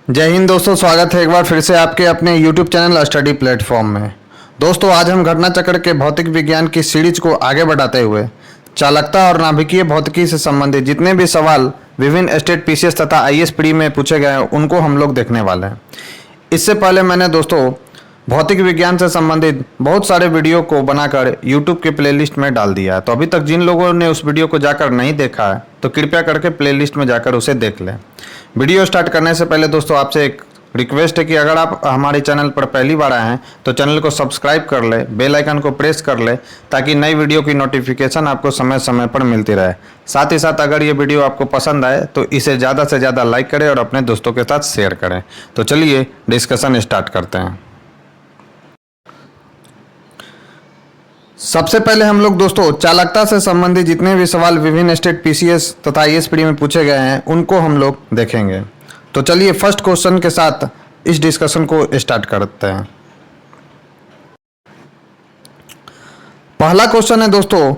जय हिंद दोस्तों, स्वागत है एक बार फिर से आपके अपने YouTube चैनल स्टडी प्लेटफॉर्म में। दोस्तों आज हम घटना चक्र के भौतिक विज्ञान की सीरीज को आगे बढ़ाते हुए चालकता और नाभिकीय भौतिकी से संबंधित जितने भी सवाल विभिन्न स्टेट पीसीएस तथा आईएएस प्री में पूछे गए हैं उनको हम लोग देखने वाले हैं। इससे पहले मैंने दोस्तों भौतिक विज्ञान से संबंधित बहुत सारे वीडियो को बनाकर YouTube के प्लेलिस्ट में डाल दिया है। तो अभी तक जिन लोगों ने उस वीडियो को जाकर नहीं देखा है तो कृपया करके प्लेलिस्ट में जाकर उसे देख लें। वीडियो स्टार्ट करने से पहले दोस्तों आपसे एक रिक्वेस्ट है कि अगर आप हमारे चैनल पर पहली बार आए हैं तो चैनल को सब्सक्राइब कर ले, बेल आइकन को प्रेस कर ले ताकि नई वीडियो की नोटिफिकेशन आपको समय समय पर मिलती रहे। साथ ही साथ अगर ये वीडियो आपको पसंद आए तो इसे ज़्यादा से ज़्यादा लाइक करें और अपने दोस्तों के साथ शेयर करें। तो चलिए डिस्कशन स्टार्ट करते हैं। सबसे पहले हम लोग दोस्तों चालकता से संबंधित जितने भी सवाल विभिन्न स्टेट पीसीएस तथा आईएएस प्री में पूछे गए हैं उनको हम लोग देखेंगे। तो चलिए फर्स्ट क्वेश्चन के साथ इस डिस्कशन को स्टार्ट करते हैं। पहला क्वेश्चन है दोस्तों,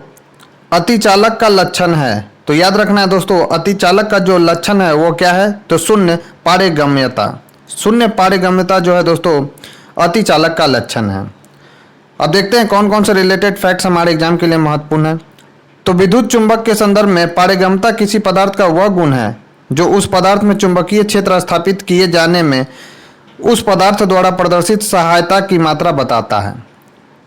अतिचालक का लक्षण है। तो याद रखना है दोस्तों, अतिचालक का जो लक्षण है वो क्या है, तो शून्य पारगम्यता। शून्य पारगम्यता जो है दोस्तों अतिचालक का लक्षण है। अब देखते हैं कौन कौन से रिलेटेड फैक्ट्स हमारे एग्जाम के लिए महत्वपूर्ण है। तो विद्युत चुंबक के संदर्भ में पारगम्यता किसी पदार्थ का वह गुण है जो उस पदार्थ में चुंबकीय क्षेत्र स्थापित किए जाने में उस पदार्थ द्वारा प्रदर्शित सहायता की मात्रा बताता है।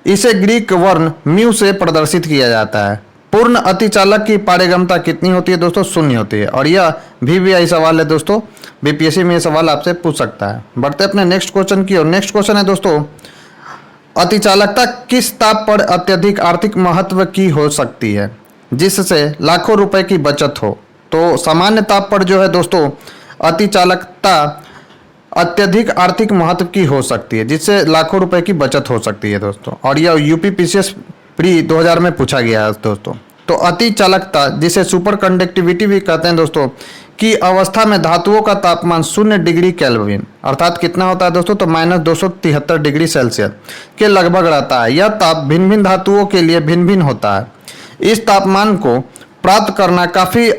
इसे ग्रीक वर्ण म्यू से प्रदर्शित किया जाता है। पूर्ण अतिचालक की पारगम्यता कितनी होती है दोस्तों, शून्य होती है। और यह VVI सवाल है दोस्तों, बीपीएससी में यह सवाल आपसे पूछ सकता है। बढ़ते अपने नेक्स्ट क्वेश्चन की ओर। नेक्स्ट क्वेश्चन है दोस्तों, अतिचालकता किस ताप पर अत्यधिक आर्थिक महत्व की हो सकती है जिससे लाखों रुपए की बचत हो। तो सामान्य ताप पर जो है दोस्तों अतिचालकता अत्यधिक आर्थिक महत्व की हो सकती है जिससे लाखों रुपए की बचत हो सकती है दोस्तों। और यह यूपी पीसीएस प्री 2000 में पूछा गया है दोस्तों। तो अतिचालकता जिसे सुपर कंडक्टिविटी भी कहते हैं दोस्तों की अवस्था में धातुओं का तापमान 0 डिग्री केल्विन अर्थात कितना होता है दोस्तों, तो -273 डिग्री सेल्सियस के लगभग रहता है। यह ताप भिन्न भिन्न धातुओं के लिए भिन्न भिन्न होता है। इस तापमान को प्राप्त करना काफ़ी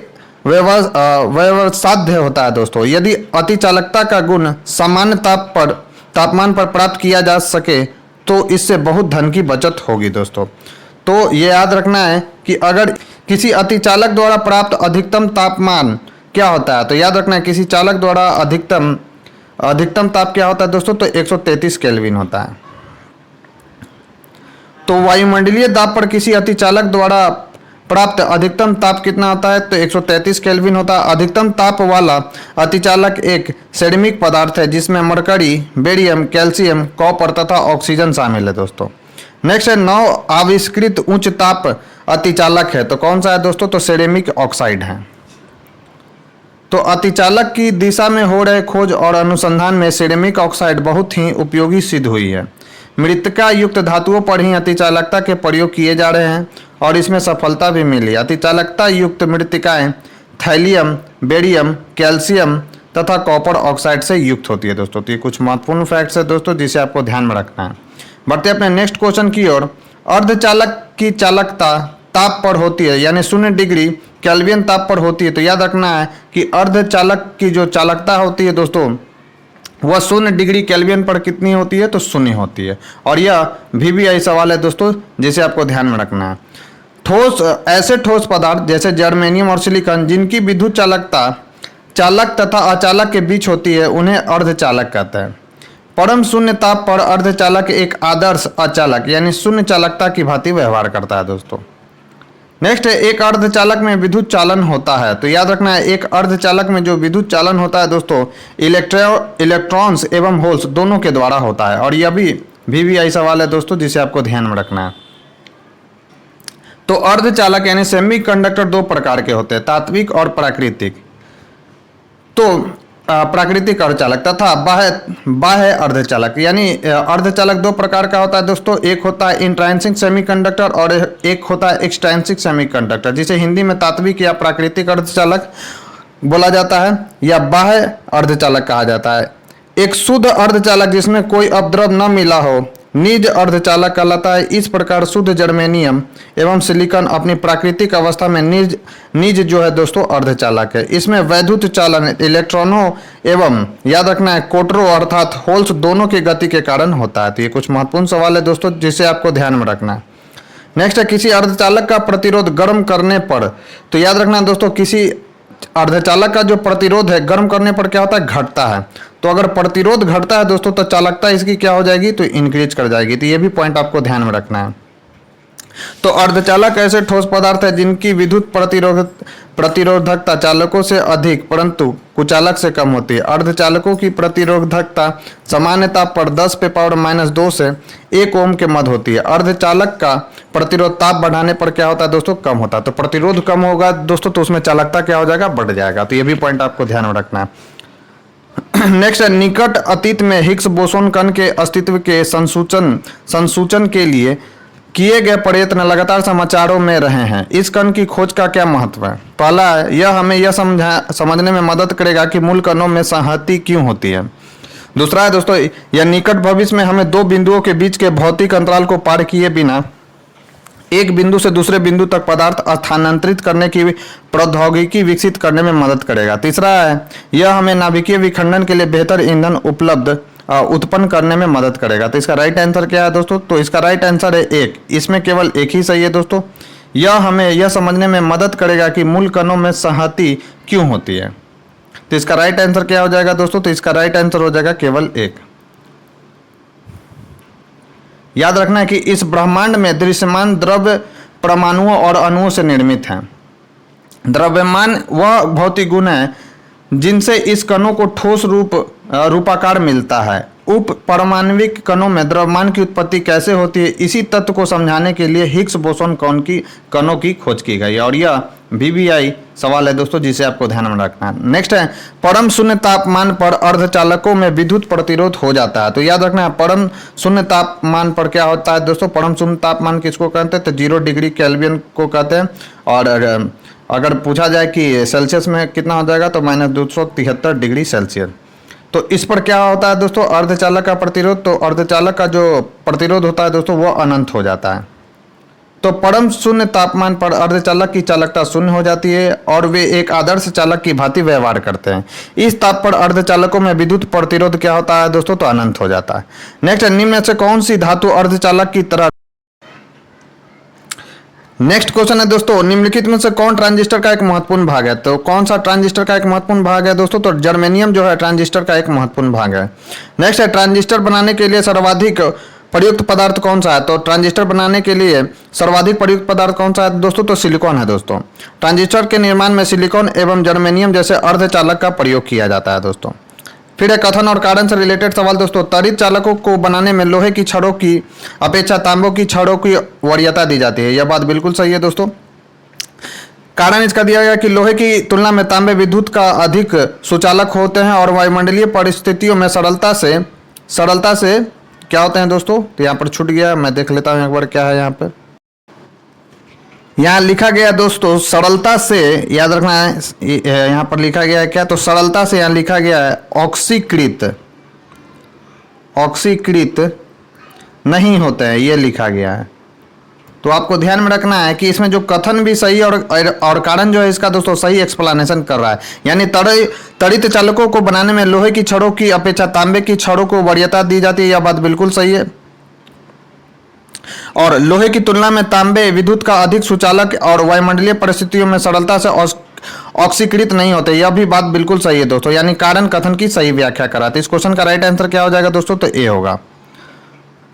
व्यवसाध्य होता है दोस्तों। यदि अतिचालकता का गुण सामान्य तापमान पर प्राप्त किया जा सके तो इससे बहुत धन की बचत होगी दोस्तों। तो ये याद रखना है कि अगर किसी अतिचालक द्वारा प्राप्त अधिकतम तापमान क्या होता है, तो याद रखना है किसी चालक द्वारा अधिकतम ताप क्या होता है दोस्तों, तो 133 केल्विन होता है। तो वायुमंडलीय दाब पर किसी अतिचालक द्वारा प्राप्त अधिकतम ताप कितना होता है, तो 133 केल्विन होता है। अधिकतम ताप वाला अतिचालक एक सेरेमिक पदार्थ है जिसमें मरकरी, बेरियम, कैल्शियम, कॉपर तथा ऑक्सीजन शामिल है दोस्तों। नेक्स्ट है नौ आविष्कृत उच्च ताप अतिचालक है। तो कौन सा है दोस्तों, तो सेरेमिक ऑक्साइड है। तो अतिचालक की दिशा में हो रहे खोज और अनुसंधान में सेरेमिक ऑक्साइड बहुत ही उपयोगी सिद्ध हुई है। मृत्तिका युक्त धातुओं पर ही अतिचालकता के प्रयोग किए जा रहे हैं और इसमें सफलता भी मिली। अतिचालकता युक्त मृत्तिकाएं थैलियम, बेरियम, कैल्शियम तथा कॉपर ऑक्साइड से युक्त होती है दोस्तों। तो ये कुछ महत्वपूर्ण फैक्ट्स है दोस्तों जिसे आपको ध्यान में रखना है। बढ़ते अपने नेक्स्ट क्वेश्चन की ओर। अर्धचालक की चालकता ताप पर होती है यानी 0 डिग्री केल्विन ताप पर होती है। तो याद रखना है कि अर्धचालक की जो चालकता होती है दोस्तों वह 0 डिग्री केल्विन पर कितनी होती है, तो 0 होती है। और यह VVI सवाल है दोस्तों जिसे आपको ध्यान में रखना है। ऐसे ठोस पदार्थ जैसे जर्मेनियम और सिलिकॉन जिनकी विद्युत चालकता चालक तथा अचालक के बीच होती है उन्हें अर्धचालक कहते हैं। परम शून्य ताप पर अर्धचालक एक आदर्श अचालक यानी शून्य चालकता की भांति व्यवहार करता है दोस्तों। नेक्स्ट है एक अर्धचालक में विद्युत चालन होता है। तो याद रखना है एक अर्धचालक में जो विद्युत चालन होता है दोस्तों इलेक्ट्रॉन्स एवं होल्स दोनों के द्वारा होता है। और यह भी VVI सवाल है दोस्तों जिसे आपको ध्यान में रखना है। तो अर्धचालक यानी सेमीकंडक्टर दो प्रकार के होते हैं, तात्विक और प्राकृतिक। तो प्राकृतिक अर्धचालक तथा बाह्य अर्धचालक यानी अर्धचालक दो प्रकार का होता है दोस्तों। एक होता है इंट्रांसिक सेमीकंडक्टर और एक होता है एक्सट्रांसिक सेमीकंडक्टर जिसे हिंदी में तात्विक या प्राकृतिक अर्धचालक बोला जाता है या बाह्य अर्धचालक कहा जाता है। एक शुद्ध अर्धचालक जिसमें कोई अपद्रव न मिला हो निज अर्धचालक कहलाता है। इस प्रकार शुद्ध जर्मेनियम एवं सिलिकॉन अपनी प्राकृतिक अवस्था में निज जो है दोस्तों अर्धचालक है। इसमें वैद्युत चालन इलेक्ट्रॉनों एवं याद रखना है कोटरों अर्थात होल्स दोनों की गति के कारण होता है। तो ये कुछ महत्वपूर्ण सवाल है दोस्तों जिसे आपको ध्यान में रखना है। नेक्स्ट है किसी अर्धचालक का प्रतिरोध गर्म करने पर, तो याद रखना है दोस्तों किसी अर्धचालक का जो प्रतिरोध है गर्म करने पर क्या होता है, घटता है। तो अगर प्रतिरोध घटता है दोस्तों तो चालकता इसकी क्या हो जाएगी, तो इंक्रीज कर जाएगी। तो ये भी पॉइंट आपको ध्यान में रखना है। तो अर्धचालक ऐसे ठोस पदार्थ है जिनकी विद्युत प्रतिरोधकता चालकों से अधिक परंतु कुचालक से कम होती है। अर्धचालकों की प्रतिरोधकता सामान्य ताप पर 10 पे पावर -2 से 1 ओम के मध्य होती है। अर्धचालक का प्रतिरोध ताप बढ़ाने पर क्या होता है दोस्तों, कम होता है। तो प्रतिरोध कम होगा दोस्तों तो उसमें चालकता क्या हो जाएगा, बढ़ जाएगा। तो ये भी पॉइंट आपको ध्यान में रखना है। नेक्स्ट है निकट अतीत में हिग्स बोसोन कण के अस्तित्व के संसूचन के लिए किए गए प्रयत्न लगातार समाचारों में रहे हैं। इस कण की खोज का क्या महत्व है। पहला है यह हमें यह समझने में मदद करेगा कि मूल कणों में संहति क्यों होती है। दूसरा है दोस्तों यह निकट भविष्य में हमें दो बिंदुओं के बीच के भौतिक अंतराल को पार किए बिना एक बिंदु से दूसरे बिंदु तक पदार्थ स्थानांतरित करने की प्रौद्योगिकी विकसित करने में मदद करेगा। तीसरा है यह हमें नाभिकीय विखंडन के लिए बेहतर ईंधन उत्पन्न करने में मदद करेगा। तो इसका राइट आंसर क्या है दोस्तों, तो इसका राइट आंसर है 1। इसमें केवल एक ही सही है दोस्तों। यह हमें यह समझने में मदद करेगा कि मूल कणों में संहति क्यों होती है। तो इसका राइट आंसर क्या हो जाएगा दोस्तों, तो इसका राइट आंसर हो जाएगा केवल 1। याद रखना है कि इस ब्रह्मांड में दृश्यमान द्रव्य परमाणुओं और अणुओं से निर्मित है। द्रव्यमान वह भौतिक गुण है जिनसे इस कणों को ठोस रूपाकार मिलता है। उप परमाणविक कणों में द्रव्यमान की उत्पत्ति कैसे होती है, इसी तत्व को समझाने के लिए हिग्स बोसोन कणों की खोज की गई और यह VBI सवाल है दोस्तों जिसे आपको ध्यान में रखना है। नेक्स्ट है परम शून्य तापमान पर अर्धचालकों में विद्युत प्रतिरोध हो जाता है। तो याद रखना है परम शून्य तापमान पर क्या होता है दोस्तों, परम शून्य तापमान किसको कहते हैं, तो 0 डिग्री केल्विन को कहते हैं। और अगर पूछा जाए कि सेल्सियस में कितना हो जाएगा तो -273 डिग्री सेल्सियस। तो इस पर क्या होता है दोस्तों, अर्धचालक का प्रतिरोध, तो अर्धचालक का जो प्रतिरोध होता है दोस्तों वो अनंत हो जाता है। तो परम शून्य तापमान पर अर्धचालक की चालकता शून्य हो जाती है और वे एक आदर्श चालक की भांति व्यवहार करते हैं। इस ताप पर अर्धचालकों में विद्युत प्रतिरोध क्या होता है दोस्तों, तो अनंत हो जाता है। नेक्स्ट, निम्न में से कौन सी धातु अर्धचालक की तरह। नेक्स्ट क्वेश्चन है दोस्तों निम्नलिखित में से कौन ट्रांजिस्टर का एक महत्वपूर्ण भाग है। तो कौन सा ट्रांजिस्टर का एक महत्वपूर्ण भाग है दोस्तों, तो जर्मेनियम जो है ट्रांजिस्टर का एक महत्वपूर्ण भाग है। नेक्स्ट है ट्रांजिस्टर बनाने के लिए सर्वाधिक प्रयुक्त पदार्थ कौन सा है। तो ट्रांजिस्टर बनाने के लिए सर्वाधिक प्रयुक्त पदार्थ कौन सा है दोस्तों, तो सिलिकॉन है दोस्तों। ट्रांजिस्टर के निर्माण में सिलिकॉन एवं जर्मेनियम जैसे अर्धचालक का प्रयोग किया जाता है दोस्तों। फिर है कथन और कारण से रिलेटेड सवाल दोस्तों। त्वरित चालकों को बनाने में लोहे की छड़ों की अपेक्षा तांबों की छड़ों की वरीयता दी जाती है। यह बात बिल्कुल सही है दोस्तों। कारण इसका दिया गया कि लोहे की तुलना में तांबे विद्युत का अधिक सुचालक होते हैं और वायुमंडलीय परिस्थितियों में सरलता से क्या होते हैं दोस्तों। तो यहाँ पर छूट गया, मैं देख लेता हूँ एक बार क्या है यहाँ पे। यहाँ लिखा गया दोस्तों सरलता से, याद रखना है यहाँ पर लिखा गया है क्या, तो सरलता से यहाँ लिखा गया है ऑक्सीकृत नहीं होते हैं, ये लिखा गया है। तो आपको ध्यान में रखना है कि इसमें जो कथन भी सही और कारण जो है इसका दोस्तों सही एक्सप्लेनेशन कर रहा है। यानी त्वरित चालकों को बनाने में लोहे की छड़ों की अपेक्षा तांबे की छड़ों को वरीयता दी जाती है, यह बात बिल्कुल सही है। और लोहे की तुलना में तांबे विद्युत का अधिक सुचालक और वायुमंडलीय परिस्थितियों में सरलता से ऑक्सीकृत नहीं होते, यह भी बात बिल्कुल सही है दोस्तों। यानी कारण कथन की सही व्याख्या करा। तो इस क्वेश्चन का राइट आंसर क्या हो जाएगा दोस्तों, तो ए होगा।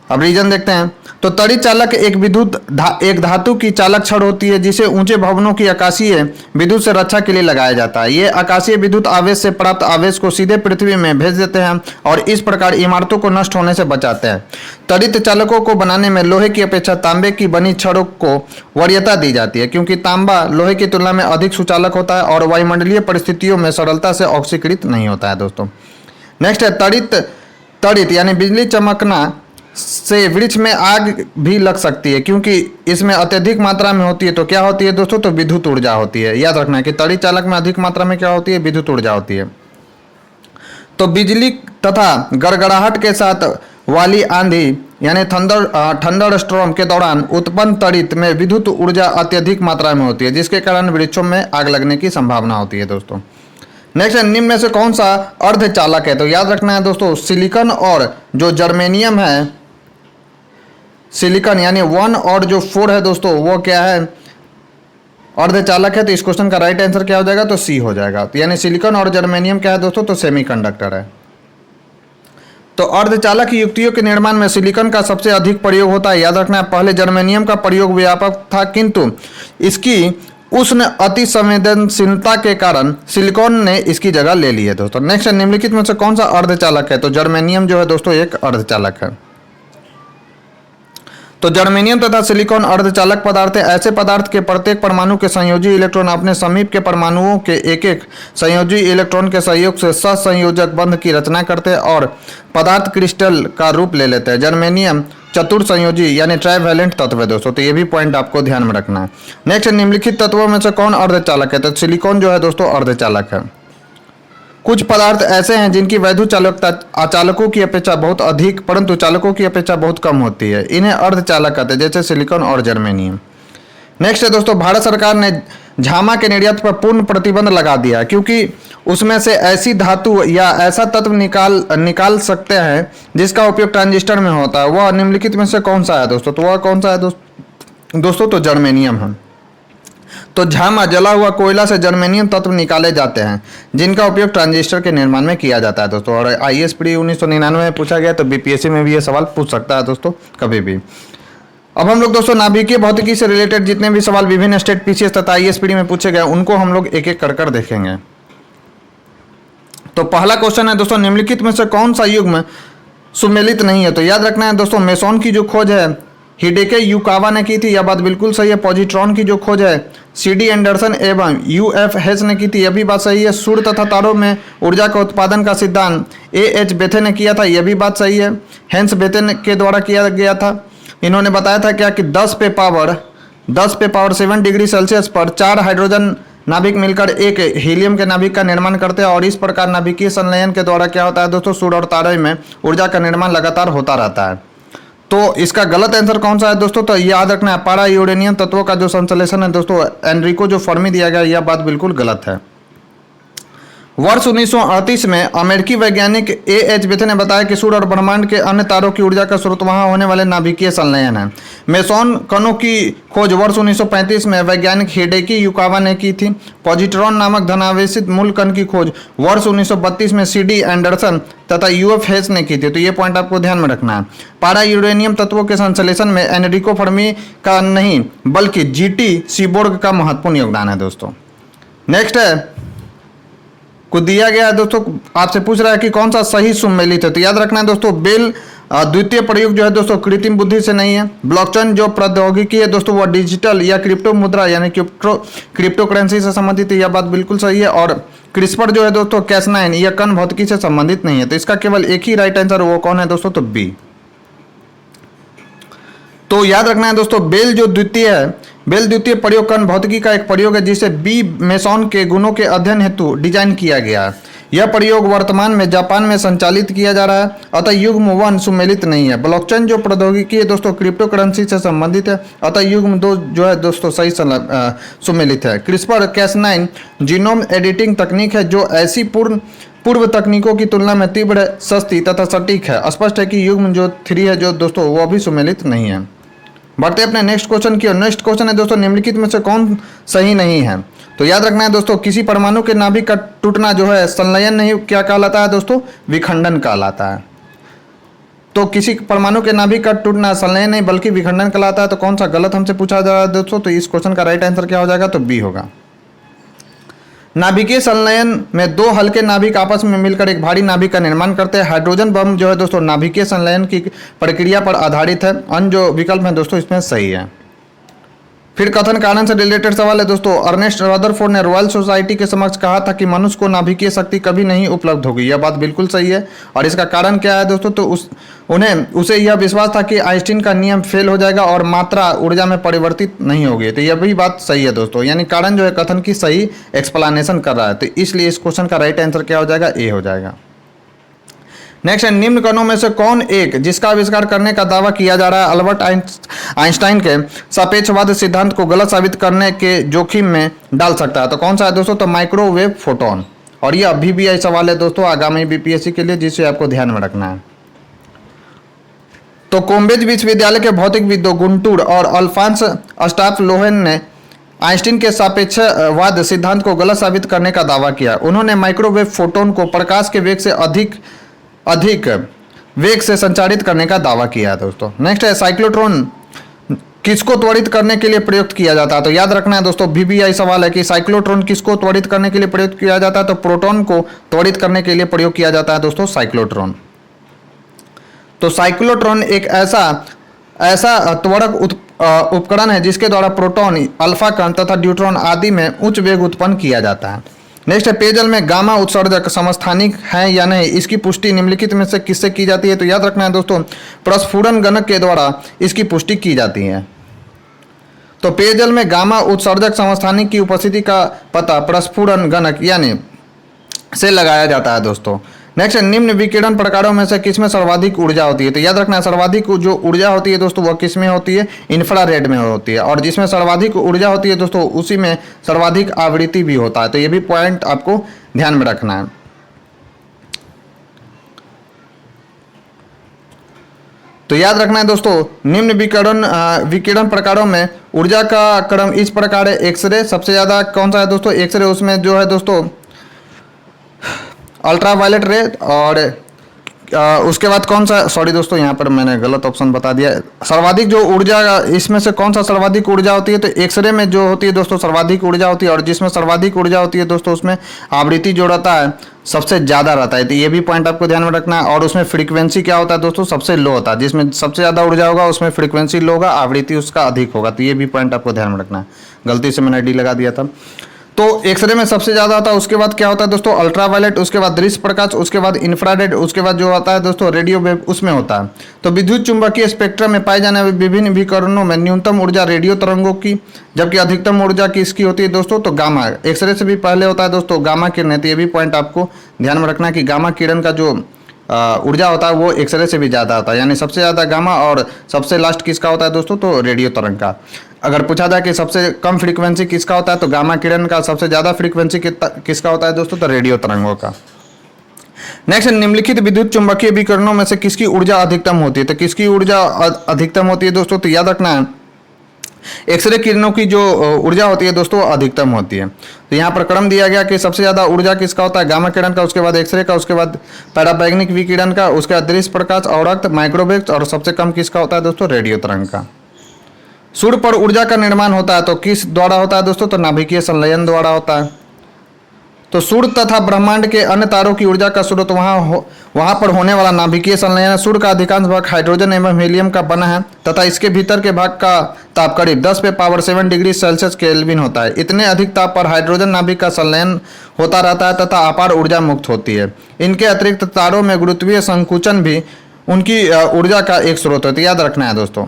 अब रीजन देखते हैं। तो त्वरित चालक एक धातु की चालक छड़ होती है जिसे ऊंचे भवनों की आकाशीय विद्युत से रक्षा के लिए लगाया जाता है। ये आकाशीय विद्युत आवेश से प्राप्त आवेश को सीधे पृथ्वी में भेज देते हैं और इस प्रकार इमारतों को नष्ट होने से बचाते हैं। त्वरित चालकों को बनाने में लोहे की अपेक्षा तांबे की बनी छड़ों को वरीयता दी जाती है क्योंकि तांबा लोहे की तुलना में अधिक सुचालक होता है और वायुमंडलीय परिस्थितियों में सरलता से ऑक्सीकृत नहीं होता है दोस्तों। नेक्स्ट है तड़ित यानी बिजली चमकना से वृक्ष में आग भी लग सकती है क्योंकि इसमें अत्यधिक मात्रा में होती है। तो क्या होती है दोस्तों, तो विद्युत ऊर्जा होती है। याद रखना है कि त्वरित चालक में अधिक मात्रा में क्या होती है, विद्युत ऊर्जा होती है। तो बिजली तथा गड़गड़ाहट के साथ वाली आंधी यानी थंडर स्टॉर्म के दौरान उत्पन्न तड़ित में विद्युत ऊर्जा अत्यधिक मात्रा में होती है, जिसके कारण वृक्षों में आग लगने की संभावना होती है दोस्तों। नेक्स्ट है, निम्न में से कौन सा अर्धचालक है? तो याद रखना है दोस्तों, सिलिकॉन और जो जर्मेनियम है, सिलिकॉन यानी 1 और जो 4 है दोस्तों, वो क्या है? अर्धचालक है। तो इस क्वेश्चन का राइट आंसर क्या हो जाएगा? तो सी हो जाएगा। तो यानी सिलिकॉन और जर्मेनियम क्या है दोस्तों? तो सेमीकंडक्टर है। तो अर्धचालक युक्तियों के निर्माण में सिलिकॉन का सबसे अधिक प्रयोग होता है। याद रखना है, पहले जर्मेनियम का प्रयोग व्यापक था, किंतु इसकी उष्ण अति संवेदनशीलता के कारण सिलिकॉन ने इसकी जगह ले ली है दोस्तों। नेक्स्ट, निम्नलिखित में से कौन सा अर्धचालक है? तो जर्मेनियम जो है दोस्तों एक अर्धचालक है। तो जर्मेनियम तथा सिलिकॉन अर्धचालक पदार्थ है। ऐसे पदार्थ के प्रत्येक परमाणु के संयोजी इलेक्ट्रॉन अपने समीप के परमाणुओं के एक एक संयोजी इलेक्ट्रॉन के सहयोग से सहसंयोजक बंध की रचना करते हैं और पदार्थ क्रिस्टल का रूप ले लेते हैं। जर्मेनियम चतुर संयोजी यानी ट्राइवैलेंट तत्व है दोस्तों। तो ये भी पॉइंट आपको ध्यान में रखना है। नेक्स्ट, निम्नलिखित तत्वों में से कौन अर्धचालक है? तो सिलिकॉन जो है दोस्तों अर्धचालक है। कुछ पदार्थ ऐसे हैं जिनकी वैद्युत चालकता अचालकों की अपेक्षा बहुत अधिक परंतु चालकों की अपेक्षा बहुत कम होती है, इन्हें अर्धचालक कहते हैं, जैसे सिलिकॉन और जर्मेनियम। नेक्स्ट है दोस्तों, भारत सरकार ने झामा के निर्यात पर पूर्ण प्रतिबंध लगा दिया, क्योंकि उसमें से ऐसी धातु या ऐसा तत्व निकाल सकते हैं जिसका उपयोग ट्रांजिस्टर में होता है। वह निम्नलिखित में से कौन सा है दोस्तों? तो वह कौन सा है दोस्तों? तो जर्मेनियम है। तो झामा जला हुआ कोयला से जर्मेनियम तत्व निकाले जाते हैं, जिनका उपयोग ट्रांजिस्टर के निर्माण में किया जाता है दोस्तों। और ISPD 1999 में पूछा गया, तो BPSC में भी ये सवाल पूछ सकता है दोस्तों कभी भी। अब हम लोग दोस्तों नाभिकीय भौतिकी से रिलेटेड जितने भी सवाल विभिन्न स्टेट PCS तथा ISPD में पूछे गए, उनको हम लोग एक एक कर देखेंगे। तो पहला क्वेश्चन है दोस्तों, निम्नलिखित में से कौन सा युग्म सुमेलित नहीं है? तो याद रखना है दोस्तों, मेसॉन की जो खोज है हिडेके युकावा ने की थी, यह बात बिल्कुल सही है। पॉजिट्रॉन की जो खोज है CD एंडरसन एवं UF हेस ने की थी, यह भी बात सही है। सूर्य तथा तारों में ऊर्जा का उत्पादन का सिद्धांत AH बेथे ने किया था, यह भी बात सही है। हेंस बेथे के द्वारा किया गया था। इन्होंने बताया था क्या कि 10 पे पावर 7 डिग्री सेल्सियस पर 4 हाइड्रोजन नाभिक मिलकर एक हीलियम के नाभिक का निर्माण करते हैं, और इस प्रकार नाभिकीय संलयन के द्वारा क्या होता है दोस्तों? सूर्य और तारे में ऊर्जा का निर्माण लगातार होता रहता है। तो इसका गलत आंसर कौन सा है दोस्तों? तो याद रखना है, पारा यूरेनियम तत्वों का जो संश्लेषण है दोस्तों, एनरिको जो फर्मी दिया गया, यह बात बिल्कुल गलत है। वर्ष 1938 में अमेरिकी वैज्ञानिक AH बेथे ने बताया कि सूर्य और ब्रह्मांड के अन्य तारों की ऊर्जा का स्रोत वहां होने वाले नाभिकीय संलयन है। मेसॉन कणों की खोज वर्ष 1935 में वैज्ञानिक हिडेकी युकावा ने की थी। पॉजिट्रॉन नामक धनावेशित मूल कण की खोज वर्ष 1932 में CD एंडरसन तथा UF हेस ने की थी। तो ये पॉइंट आपको ध्यान में रखना है। पारा यूरेनियम तत्वों के संश्लेषण में एनरिको फर्मी का नहीं बल्कि GT सीबोर्ग का महत्वपूर्ण योगदान है दोस्तों। नेक्स्ट है, को दिया गया है दोस्तों, आपसे पूछ रहा है कि कौन सा सही सुमेलित है। तो याद रखना है दोस्तों, बेल द्वितीय प्रयोग जो है दोस्तों कृत्रिम बुद्धि से नहीं है। ब्लॉकचेन जो प्रौद्योगिकी है दोस्तों, वो डिजिटल या क्रिप्टो मुद्रा यानी क्रिप्टो करेंसी से संबंधित है, यह बात बिल्कुल सही है। और क्रिस्पर जो है दोस्तों Cas9 यह कण भौतिकी से संबंधित नहीं है। तो इसका केवल एक ही राइट आंसर, वो कौन है दोस्तों? तो B। तो याद रखना है दोस्तों, बेल द्वितीय प्रयोग कण भौतिकी का एक प्रयोग है, जिसे B मेसॉन के गुणों के अध्ययन हेतु डिजाइन किया गया है। यह प्रयोग वर्तमान में जापान में संचालित किया जा रहा है, अतः युग्म 1 सुमेलित नहीं है। ब्लॉकचेन जो प्रौद्योगिकी है दोस्तों क्रिप्टो करेंसी से संबंधित है, अतः युग्म 2 जो है दोस्तों सही सुमेलित है। क्रिस्पर Cas9 जीनोम एडिटिंग तकनीक है, जो ऐसी पूर्व तकनीकों की तुलना में तीव्र, सस्ती तथा सटीक है। स्पष्ट है कि युग्म जो 3 है जो दोस्तों वो भी सुमेलित नहीं है। बढ़ते अपने नेक्स्ट क्वेश्चन की ओर। नेक्स्ट क्वेश्चन है दोस्तों, निम्नलिखित में से कौन सही नहीं है? तो याद रखना है दोस्तों, किसी परमाणु के नाभिक का टूटना जो है संलयन नहीं, क्या कहलाता है दोस्तों? विखंडन कहलाता है। तो किसी परमाणु के नाभिक का टूटना संलयन नहीं बल्कि विखंडन कहलाता है। तो कौन सा गलत हमसे पूछा जा रहा है दोस्तों? तो इस क्वेश्चन का राइट आंसर क्या हो जाएगा? तो B होगा। नाभिकीय संलयन में 2 हल्के नाभिक आपस में मिलकर एक भारी नाभिक का निर्माण करते हैं। हाइड्रोजन बम जो है दोस्तों नाभिकीय संलयन की प्रक्रिया पर आधारित है। अन्य जो विकल्प है दोस्तों इसमें सही है। फिर कथन कारण से रिलेटेड सवाल है दोस्तों। अर्नेस्ट रदरफोर्ड ने रॉयल सोसाइटी के समक्ष कहा था कि मनुष्य को नाभिकीय शक्ति कभी नहीं उपलब्ध होगी। यह बात बिल्कुल सही है। और इसका कारण क्या है दोस्तों? तो उसे यह विश्वास था कि आइंस्टीन का नियम फेल हो जाएगा और मात्रा ऊर्जा में परिवर्तित नहीं होगी। तो यह भी बात सही है दोस्तों, यानी कारण जो है कथन की सही एक्सप्लेनेशन कर रहा है। तो इसलिए इस क्वेश्चन का राइट आंसर क्या हो जाएगा? A हो जाएगा। नेक्स्ट है, निम्न कणों में से कौन एक जिसका आविष्कार करने का दावा किया जा रहा है अल्बर्ट आइंस्टाइन के सापेक्षवाद सिद्धांत को गलत साबित करने के जोखिम में डाल सकता है? तो कौन सा है दोस्तों? तो माइक्रोवेव फोटोन। और ये अभी भी आई सवाल है दोस्तों आगामी बीपीएससी के लिए, जिसे आपको ध्यान में रखना है। तो कैम्ब्रिज विश्वविद्यालय के भौतिकविदों गुंटूर और अल्फांस स्टाफलोहेन ने आइंस्टीन के सापेक्षवाद सिद्धांत को गलत साबित करने का दावा किया। उन्होंने माइक्रोवेव फोटोन को प्रकाश के वेग से अधिक वेग से संचारित करने का दावा किया है दोस्तों। नेक्स्ट है, साइक्लोट्रॉन किसको त्वरित करने के लिए प्रयुक्त किया जाता है? तो याद रखना है दोस्तों, बीबीआई सवाल है कि साइक्लोट्रॉन किसको त्वरित करने के लिए प्रयुक्त किया जाता है? तो प्रोटॉन को त्वरित करने के लिए प्रयोग किया जाता है दोस्तों साइक्लोट्रॉन। तो साइक्लोट्रॉन एक ऐसा त्वरक उपकरण है जिसके द्वारा प्रोटॉन, अल्फा कण तथा न्यूट्रॉन आदि में उच्च वेग उत्पन्न किया जाता है। नेक्स्ट है, पेयजल में गामा उत्सर्जक समस्थानिक है या नहीं, इसकी पुष्टि निम्नलिखित में से किससे की जाती है? तो याद रखना है दोस्तों, प्रस्फुरन गणक के द्वारा इसकी पुष्टि की जाती है। तो पेयजल में गामा उत्सर्जक समस्थानिक की उपस्थिति का पता प्रस्फुरन गणक यानी से लगाया जाता है दोस्तों। नेक्स्ट है, निम्न विकिरण प्रकारों में से किसमें सर्वाधिक ऊर्जा होती है? तो याद रखना है, सर्वाधिक जो ऊर्जा होती है दोस्तों वह किसमें होती है? इंफ्रारेड में होती है। और जिसमें सर्वाधिक ऊर्जा होती है दोस्तों उसी में सर्वाधिक आवृत्ति भी होता है। तो ये भी पॉइंट आपको ध्यान में रखना है। तो याद रखना है दोस्तों, निम्न विकिरण प्रकारों में ऊर्जा का क्रम इस प्रकार है। एक्सरे सबसे ज़्यादा कौन सा है दोस्तों? एक्सरे, उसमें जो है दोस्तों अल्ट्रावायलेट रे, और उसके बाद कौन सा, सॉरी दोस्तों यहाँ पर मैंने गलत ऑप्शन बता दिया। सर्वाधिक जो ऊर्जा इसमें से कौन सा सर्वाधिक ऊर्जा होती है? तो एक्सरे में जो होती है दोस्तों सर्वाधिक ऊर्जा होती है। और जिसमें सर्वाधिक ऊर्जा होती है दोस्तों उसमें आवृत्ति जो रहता है सबसे ज़्यादा रहता है। तो ये भी पॉइंट आपको ध्यान में रखना है। और उसमें फ्रीक्वेंसी क्या होता है दोस्तों? सबसे लो होता है। जिसमें सबसे ज़्यादा ऊर्जा होगा उसमें फ्रीक्वेंसी लो होगा, आवृत्ति उसका अधिक होगा। तो ये भी पॉइंट आपको ध्यान में रखना है। गलती से मैंने डी लगा दिया था। तो एक्सरे में सबसे ज़्यादा होता है। उसके बाद क्या होता है दोस्तों? अल्ट्रावायलेट, उसके बाद दृश्य प्रकाश, उसके बाद इंफ्रारेड, उसके बाद जो होता है दोस्तों रेडियो वेव, उसमें होता है। तो विद्युत चुंबकीय स्पेक्ट्रम में पाए जाने वाले विभिन्न विकिरणों में न्यूनतम ऊर्जा रेडियो तरंगों की, जबकि अधिकतम ऊर्जा किसकी होती है दोस्तों? तो गामा। एक्सरे से भी पहले होता है दोस्तों गामा किरण। तो ये भी पॉइंट आपको ध्यान में रखना है कि गामा किरण का जो ऊर्जा होता है वो एक्सरे से भी ज़्यादा होता है। यानी सबसे ज़्यादा गामा, और सबसे लास्ट किसका होता है दोस्तों? तो रेडियो तरंग का। अगर पूछा जाए कि सबसे कम फ्रीक्वेंसी किसका होता है तो गामा किरण का। सबसे ज़्यादा फ्रीक्वेंसी किसका होता है दोस्तों? तो रेडियो तरंगों का। नेक्स्ट, निम्नलिखित विद्युत चुंबकीय विकिरणों में से किसकी ऊर्जा अधिकतम होती है? तो किसकी ऊर्जा अधिकतम होती है दोस्तों? तो याद रखना है, एक्सरे किरणों की जो ऊर्जा होती है दोस्तों अधिकतम होती है। तो यहाँ पर क्रम दिया गया कि सबसे ज़्यादा ऊर्जा किसका होता है? गामा किरण का, उसके बाद एक्सरे का, उसके बाद पैराबैंगनिक विकिरण का, उसके बाद दृश्य प्रकाश, अवरक्त, माइक्रोवेव, और सबसे कम किसका होता है दोस्तों? रेडियो तरंग का। सूर्य पर ऊर्जा का निर्माण होता है तो किस द्वारा होता है दोस्तों? तो नाभिकीय संलयन द्वारा होता है। तो सूर्य तथा ब्रह्मांड के अन्य तारों की ऊर्जा का स्रोत वहाँ पर होने वाला नाभिकीय संलयन है। सूर्य का अधिकांश भाग हाइड्रोजन एवं हीलियम का बना है तथा इसके भीतर के भाग का ताप करीब 10⁻7 डिग्री सेल्सियस केल्विन होता है। इतने अधिक ताप पर हाइड्रोजन नाभिक का संलयन होता रहता है तथा अपार ऊर्जा मुक्त होती है। इनके अतिरिक्त तारों में गुरुत्वीय संकुचन भी उनकी ऊर्जा का एक स्रोत है। तो याद रखना है दोस्तों,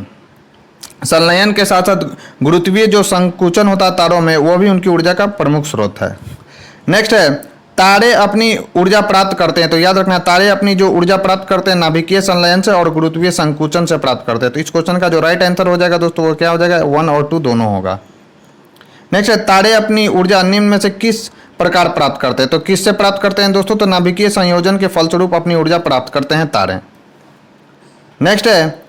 संलयन के साथ साथ गुरुत्वीय जो संकुचन होता है तारों में, वो भी उनकी ऊर्जा का प्रमुख स्रोत है। नेक्स्ट है, तारे अपनी ऊर्जा प्राप्त करते हैं। तो याद रखना है, तारे अपनी जो ऊर्जा प्राप्त करते हैं नाभिकीय संलयन से और गुरुत्वीय संकुचन से प्राप्त करते हैं। तो इस क्वेश्चन का जो राइट आंसर हो जाएगा दोस्तों वो क्या हो जाएगा? 1 और 2 दोनों होगा। नेक्स्ट है, तारे अपनी ऊर्जा निम्न में से किस प्रकार प्राप्त करते हैं? तो किससे प्राप्त करते हैं दोस्तों? तो नाभिकीय संयोजन के फलस्वरूप अपनी ऊर्जा प्राप्त करते हैं तारे। नेक्स्ट है,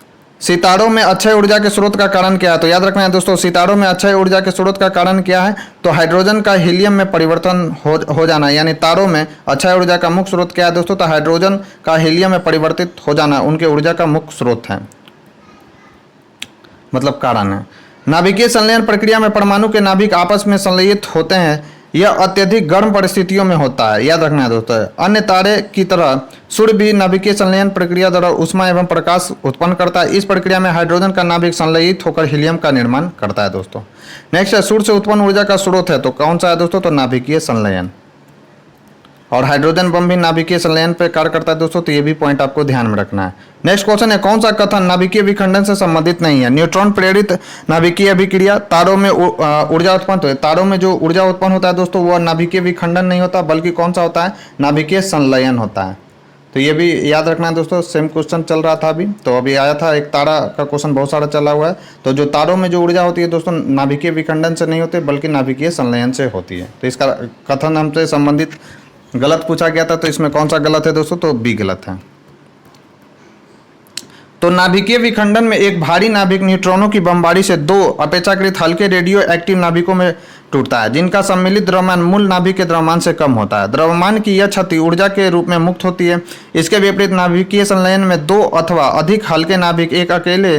सितारों में अक्षय ऊर्जा के स्रोत का कारण क्या है? तो याद रखना है दोस्तों, सितारों में अक्षय ऊर्जा के स्रोत का कारण क्या है? तो हाइड्रोजन का हीलियम में परिवर्तन हो जाना। यानी तारों में अक्षय ऊर्जा का मुख्य स्रोत क्या है दोस्तों? तो हाइड्रोजन का हीलियम में परिवर्तित हो जाना उनके ऊर्जा का मुख्य स्रोत है, मतलब कारण है। नाभिकीय संलयन प्रक्रिया में परमाणु के नाभिक आपस में संलयित होते हैं। यह अत्यधिक गर्म परिस्थितियों में होता है। याद रखना है दोस्तों, अन्य तारे की तरह सूर्य भी नाभिकीय संलयन प्रक्रिया द्वारा ऊष्मा एवं प्रकाश उत्पन्न करता है। इस प्रक्रिया में हाइड्रोजन का नाभिक संलयित होकर हीलियम का निर्माण करता है दोस्तों। नेक्स्ट है, सूर्य से उत्पन्न ऊर्जा का स्रोत है तो कौन सा है दोस्तों? तो नाभिकीय संलयन। और हाइड्रोजन बम भी नाभिकीय संलयन पर कार्य करता है दोस्तों। तो ये भी पॉइंट आपको ध्यान में रखना है। नेक्स्ट क्वेश्चन है, कौन सा कथन नाभिकीय विखंडन से संबंधित नहीं है? न्यूट्रॉन प्रेरित नाभिकीय अभिक्रिया, तारों में ऊर्जा उत्पन्न होती है। तारों में जो ऊर्जा उत्पन्न होता है दोस्तों वह नाभिकीय विखंडन नहीं होता, बल्कि कौन सा होता है? नाभिकीय संलयन होता है। तो ये भी याद रखना है दोस्तों, सेम क्वेश्चन चल रहा था अभी, तो अभी आया था एक तारा का क्वेश्चन, बहुत सारा चला हुआ है। तो जो तारों में जो ऊर्जा होती है दोस्तों, नाभिकीय विखंडन से नहीं होती बल्कि नाभिकीय संलयन से होती है। तो इसका कथन हमसे संबंधित गलत पूछा गया था, तो इसमें कौन सा गलत है दोस्तों, तो बी गलत है। तो नाभिकीय विखंडन में एक भारी नाभिक न्यूट्रॉनों की बमबारी से दो अपेक्षाकृत हल्के रेडियो एक्टिव नाभिकों में टूटता है, जिनका सम्मिलित द्रव्यमान मूल नाभिक के द्रव्यमान से कम होता है। द्रव्यमान की यह क्षति ऊर्जा के रूप में मुक्त होती है। इसके विपरीत नाभिकीय संलयन में दो अथवा अधिक हल्के नाभिक एक अकेले